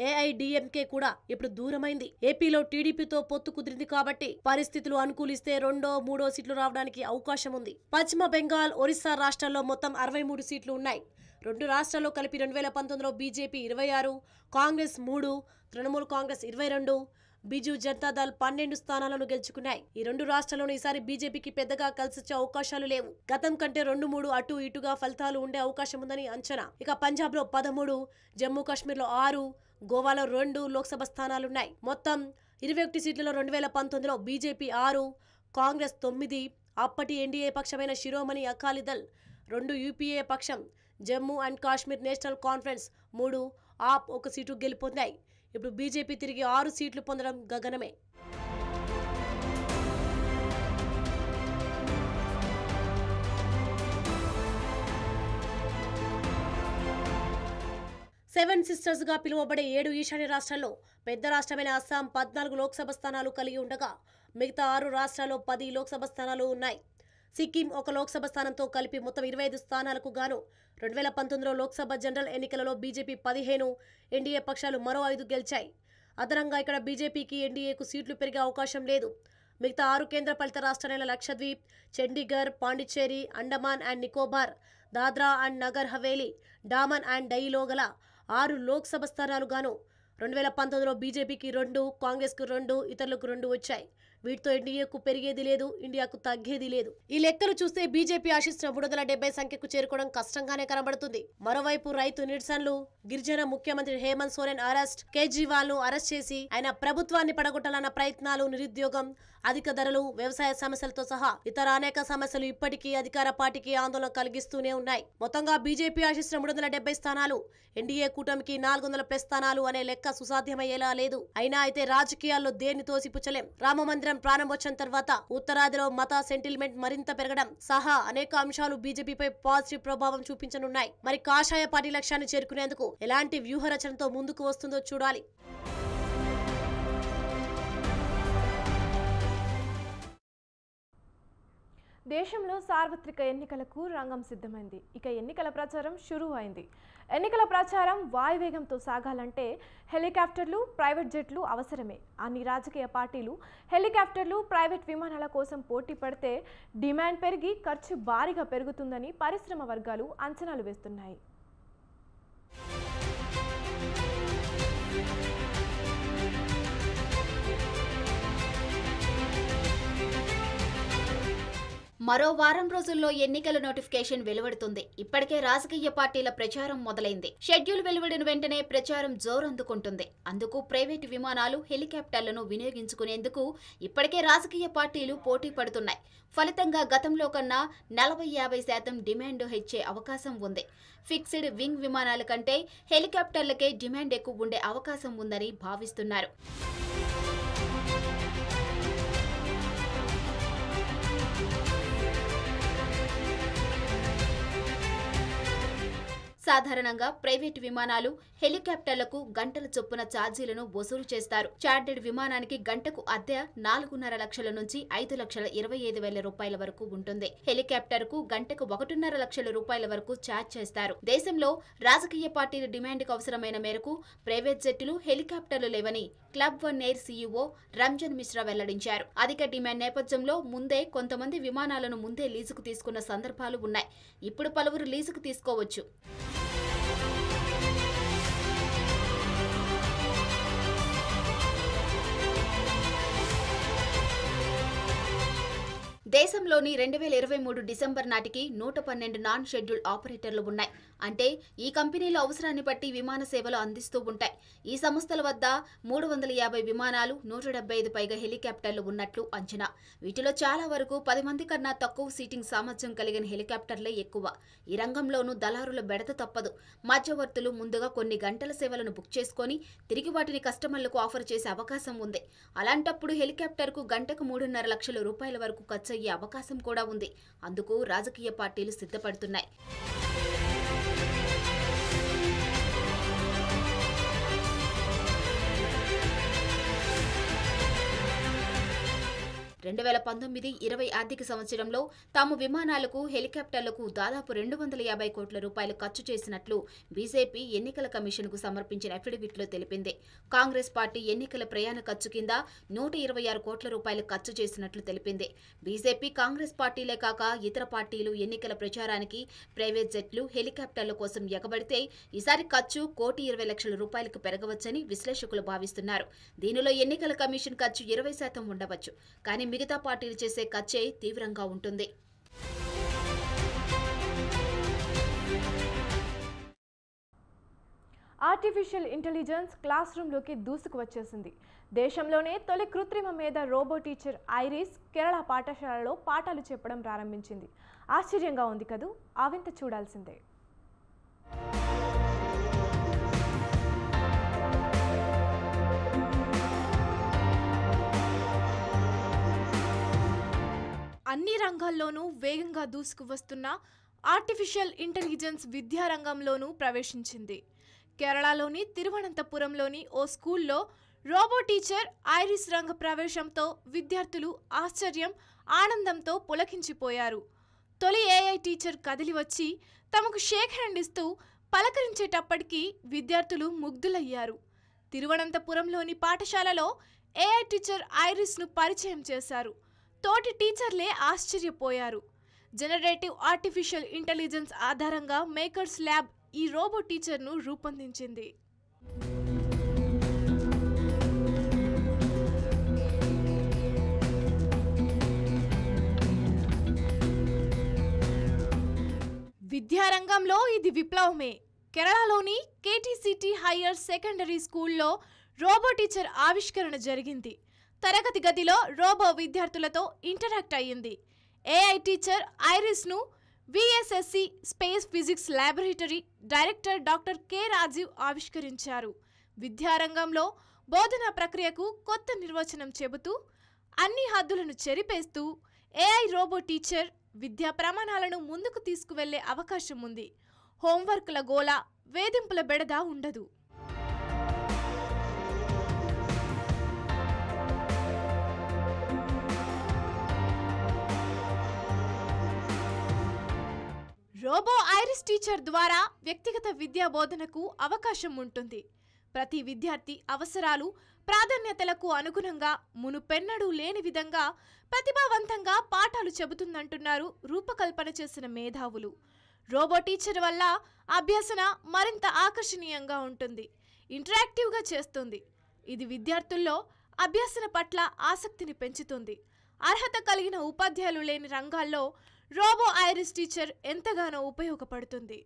S13: ఏఐడిఎంకే కూడా ఇప్పుడు దూరమైంది. ఏపీలో టీడీపీతో పొత్తు కుదిరింది కాబట్టి పరిస్థితులు అనుకూలిస్తే 2, 3 సీట్లు రావడానికి అవకాశం ఉంది. పశ్చిమ బెంగాల్, ఒరిస్సా రాష్ట్రాల్లో మొత్తం 63 సీట్లు ఉన్నాయి. 2 రాష్ట్రాల్లో కలిపి 2019లో బీజేపీ 26, కాంగ్రెస్ 3, తృణమూల్ కాంగ్రెస్ 22, బిజు జనతాదళ్ 12 స్థానాలను గెలుచుకున్నాయి. ఈ 2 రాష్ట్రాల్లోనూ ఈసారి బీజేపీకి పెద్దగా కలిసొచ్చే అవకాశాలు లేవు. గతం కంటే 2-3 అటు ఇటుగా ఫలితాలు ఉండే అవకాశం ఉందని అంచనా. ఇక పంజాబ్ లో 13, జమ్మూ కాశ్మీర్ లో 6, గోవాలో 2 లోక్సభ స్థానాలున్నాయి. మొత్తం 21 సీట్లలో 2019లో బీజేపీ 6, కాంగ్రెస్ 9, అప్పటి ఎన్డీఏ పక్షమైన శిరోమణి అకాలీదళ్ 2, యూపీఏ పక్షం జమ్మూ అండ్ కాశ్మీర్ నేషనల్ కాన్ఫరెన్స్ 3, ఆప్ 1 సీటు గెలుపొందాయి. ఇప్పుడు బీజేపీ తిరిగి 6 సీట్లు పొందడం గగనమే. సెవెన్ సిస్టర్స్ గా పిలువబడే 7 ఈశాన్య రాష్ట్రాల్లో పెద్ద రాష్ట్రమైన అస్సాం 14 లోక్సభ స్థానాలు కలిగి ఉండగా మిగతా 6 రాష్ట్రాల్లో 10 లోక్సభ స్థానాలు ఉన్నాయి. సిక్కిం 1 లోక్సభ స్థానంతో కలిపి మొత్తం 25 స్థానాలకు గాను 2019లో లోక్సభ జనరల్ ఎన్నికలలో బీజేపీ 15, ఎన్డీఏ పక్షాలు మరో 5 గెలిచాయి. అదనంగా ఇక్కడ బీజేపీకి ఎన్డీఏకు సీట్లు పెరిగే అవకాశం లేదు. మిగతా 6 కేంద్రపాలిత రాష్ట్రాలైన Lakshadweep, Chandigarh, Pondicherry, Andaman and Nicobar, Dadra and Nagar Haveli, Daman and డయ్యూలో గల 6 లోక్సభ స్థానాలు గాను 2019లో బీజేపీకి 2, కాంగ్రెస్కు 2, ఇతరులకు 2 వచ్చాయి. వీటితో ఎన్డీఏకు పెరిగేది లేదు, ఇండియాకు తగ్గేది లేదు. ఈ లెక్కలు చూస్తే బీజేపీ ఆశిస్తున్న 370 సంఖ్యకు చేరుకోవడం కష్టంగానే కనబడుతుంది. మరోవైపు రైతు నిరసనలు, గిరిజన ముఖ్యమంత్రి హేమంత్ సోరెన్ అరెస్ట్, కేజ్రీవాల్ ను అరెస్ట్ చేసి ఆయన ప్రభుత్వాన్ని పడగొట్టాలన్న ప్రయత్నాలు, నిరుద్యోగం, అధిక ధరలు, వ్యవసాయ సమస్యలతో సహా ఇతర అనేక సమస్యలు ఇప్పటికీ అధికార పార్టీకి ఆందోళన కలిగిస్తూనే ఉన్నాయి. మొత్తంగా బీజేపీ ఆశిస్తున్న 370 స్థానాలు, ఎన్డీఏ కూటమికి 400+ స్థానాలు అనే లెక్క సుసాధ్యమయ్యేలా లేదు. అయినా అయితే రాజకీయాల్లో దేన్ని తోసిపుచ్చలేం. రామ మందిరం ప్రారంభోత్సవం తర్వాత ఉత్తరాదిలో మత సెంటిల్మెంట్ మరింత పెరగడం సహా అనేక అంశాలు బీజేపీపై పాజిటివ్ ప్రభావం చూపించనున్నాయి. మరి కాషాయ పార్టీ లక్ష్యాన్ని చేరుకునేందుకు ఎలాంటి వ్యూహ రచనతో ముందుకు వస్తుందో చూడాలి.
S1: దేశంలో సార్వత్రిక ఎన్నికలకు రంగం సిద్ధమైంది. ఇక ఎన్నికల ప్రచారం షురూ అయింది. ఎన్నికల ప్రచారం వాయువేగంతో సాగాలంటే హెలికాప్టర్లు, ప్రైవేట్ జెట్లు అవసరమే. అన్ని రాజకీయ పార్టీలు హెలికాప్టర్లు, ప్రైవేట్ విమానాల కోసం పోటీ పడితే డిమాండ్ పెరిగి ఖర్చు భారీగా పెరుగుతుందని పరిశ్రమ వర్గాలు అంచనాలు వేస్తున్నాయి.
S14: మరో వారం రోజుల్లో ఎన్నికల నోటిఫికేషన్ వెలువడుతుంది. ఇప్పటికే రాజకీయ పార్టీల ప్రచారం మొదలైంది. షెడ్యూల్ వెలువడిన వెంటనే ప్రచారం జోరందుకుంటుంది. అందుకు ప్రైవేటు విమానాలు, హెలికాప్టర్లను వినియోగించుకునేందుకు ఇప్పటికే రాజకీయ పార్టీలు పోటీ పడుతున్నాయి. ఫలితంగా గతంలో కన్నా 40-50% డిమాండ్ హెచ్చే అవకాశం ఉంది. ఫిక్స్డ్ వింగ్ విమానాల కంటే హెలికాప్టర్లకే డిమాండ్ ఎక్కువ ఉండే అవకాశం ఉందని భావిస్తున్నారు. సాధారణంగా ప్రైవేటు విమానాలు, హెలికాప్టర్లకు గంటల చొప్పున ఛార్జీలను వసూలు చేస్తారు. చార్టెడ్ విమానానికి గంటకు అద్దె 4.5 లక్షల నుంచి 5,25,000 రూపాయల వరకు ఉంటుంది. హెలికాప్టర్కు గంటకు 1.5 లక్షల రూపాయల వరకు ఛార్జ్ చేస్తారు. దేశంలో రాజకీయ పార్టీల డిమాండ్కు అవసరమైన మేరకు ప్రైవేట్ జెట్లు, హెలికాప్టర్లు లేవని club one air CEO Ranjan Mishra వెల్లడించారు. అధిక డిమాండ్ నేపథ్యంలో ముందే కొంతమంది విమానాలను ముందే లీజుకు తీసుకున్న సందర్భాలు ఉన్నాయి. ఇప్పుడు పలువురు లీజుకు తీసుకోవచ్చు. దేశంలోని 2023 డిసెంబర్ నాటికి 112 నాన్ షెడ్యూల్ ఆపరేటర్లు ఉన్నాయి. అంటే ఈ కంపెనీల అవసరాన్ని బట్టి విమాన సేవలు అందిస్తూ ఉంటాయి. ఈ సంస్థల వద్ద 350 విమానాలు, 175 పైగా హెలికాప్టర్లు ఉన్నట్లు అంచనా. వీటిలో చాలా వరకు 10 మంది కన్నా తక్కువ సీటింగ్ సామర్థ్యం కలిగిన హెలికాప్టర్లే ఎక్కువ. ఈ రంగంలోనూ దళారుల బెడత తప్పదు. మధ్యవర్తులు ముందుగా కొన్ని గంటల సేవలను బుక్ చేసుకొని తిరిగి వాటిని కస్టమర్లకు ఆఫర్ చేసే అవకాశం ఉంది. అలాంటప్పుడు హెలికాప్టర్కు గంటకు 3.5 లక్షల రూపాయల వరకు ఖర్చు అయ్యే అవకాశం కూడా ఉంది. అందుకు రాజకీయ పార్టీలు సిద్ధపడుతున్నాయి. రెండు 2019-20 ఆర్థిక సంవత్సరంలో తాము విమానాలకు, హెలికాప్టర్లకు దాదాపు 250 కోట్ల రూపాయలు ఖర్చు చేసినట్లు బీజేపీ ఎన్నికల కమిషన్కు సమర్పించిన అఫిడవిట్లో తెలిపింది. కాంగ్రెస్ పార్టీ ఎన్నికల ప్రయాణ ఖర్చు కింద 126 కోట్ల రూపాయలు ఖర్చు చేసినట్లు తెలిపింది. బీజేపీ, కాంగ్రెస్ పార్టీలే కాక ఇతర పార్టీలు ఎన్నికల ప్రచారానికి ప్రైవేట్ జెట్లు, హెలికాప్టర్ల కోసం ఎగబడితే ఈసారి ఖర్చు 1,20,00,000 రూపాయలకు పెరగవచ్చని విశ్లేషకులు భావిస్తున్నారు. దీనిలో ఎన్నికల కమిషన్ ఖర్చు 20% ఉండవచ్చు. కానీ మిగతా పార్టీలు చేసే ఖర్చే తీవ్రంగా ఉంటుంది.
S1: ఆర్టిఫిషియల్ ఇంటెలిజెన్స్ క్లాస్ రూమ్లోకి దూసుకు వచ్చేసింది. దేశంలోనే తొలి కృత్రిమ మేధ రోబో టీచర్ ఐరిస్ కేరళ పాఠశాలలో పాఠాలు చెప్పడం ప్రారంభించింది. ఆశ్చర్యంగా ఉంది కదూ, ఆ వింత చూడాల్సిందే. అన్ని రంగాల్లోనూ వేగంగా దూసుకు వస్తున్న ఆర్టిఫిషియల్ ఇంటెలిజెన్స్ విద్యారంగంలోనూ ప్రవేశించింది. కేరళలోని తిరువనంతపురంలోని ఓ స్కూల్లో రోబో టీచర్ ఐరిస్ రంగ ప్రవేశంతో విద్యార్థులు ఆశ్చర్యం, ఆనందంతో పులకించిపోయారు. తొలి ఏఐ టీచర్ కదిలి వచ్చి తమకు షేక్ హ్యాండ్ ఇస్తూ పలకరించేటప్పటికీ విద్యార్థులు ముగ్ధులయ్యారు. తిరువనంతపురంలోని పాఠశాలలో ఏఐ టీచర్ ఐరిస్ను పరిచయం చేశారు. తోటి టీచర్లే ఆశ్చర్యపోయారు. జనరేటివ్ ఆర్టిఫిషియల్ ఇంటెలిజెన్స్ ఆధారంగా మేకర్స్ ల్యాబ్ ఈ రోబో టీచర్ను రూపొందించింది. విద్యారంగంలో ఇది విప్లవమే. కేరళలోని కేటీసీటీ హయ్యర్ సెకండరీ స్కూల్లో రోబో టీచర్ ఆవిష్కరణ జరిగింది. తరగతి గదిలో రోబో విద్యార్థులతో ఇంటరాక్ట్ అయ్యింది. ఏఐ టీచర్ ఐరిస్ను VSSC space physics laboratory director doctor K Rajeev ఆవిష్కరించారు. విద్యారంగంలో బోధనా ప్రక్రియకు కొత్త నిర్వచనం చెబుతూ అన్ని హద్దులను చెరిపేస్తూ ఏఐ రోబో టీచర్ విద్యా ప్రమాణాలను ముందుకు తీసుకువెళ్లే అవకాశం ఉంది. హోంవర్క్ల గోల, వేధింపుల బెడద ఉండదు. రోబో ఐరిస్ టీచర్ ద్వారా వ్యక్తిగత విద్యా బోధనకు అవకాశం ఉంటుంది. ప్రతి విద్యార్థి అవసరాలు, ప్రాధాన్యతలకు అనుగుణంగా మునుపెన్నడూ లేని విధంగా ప్రతిభావంతంగా పాఠాలు చెబుతుందంటున్నారు రూపకల్పన చేసిన మేధావులు. రోబో టీచర్ వల్ల అభ్యసన మరింత ఆకర్షణీయంగా ఉంటుంది, ఇంటరాక్టివ్గా చేస్తుంది. ఇది విద్యార్థుల్లో అభ్యసన పట్ల ఆసక్తిని పెంచుతుంది. అర్హత కలిగిన ఉపాధ్యాయులు లేని రంగాల్లో రోబో ఐరిస్ టీచర్ ఎంతగానో ఉపయోగపడుతుంది.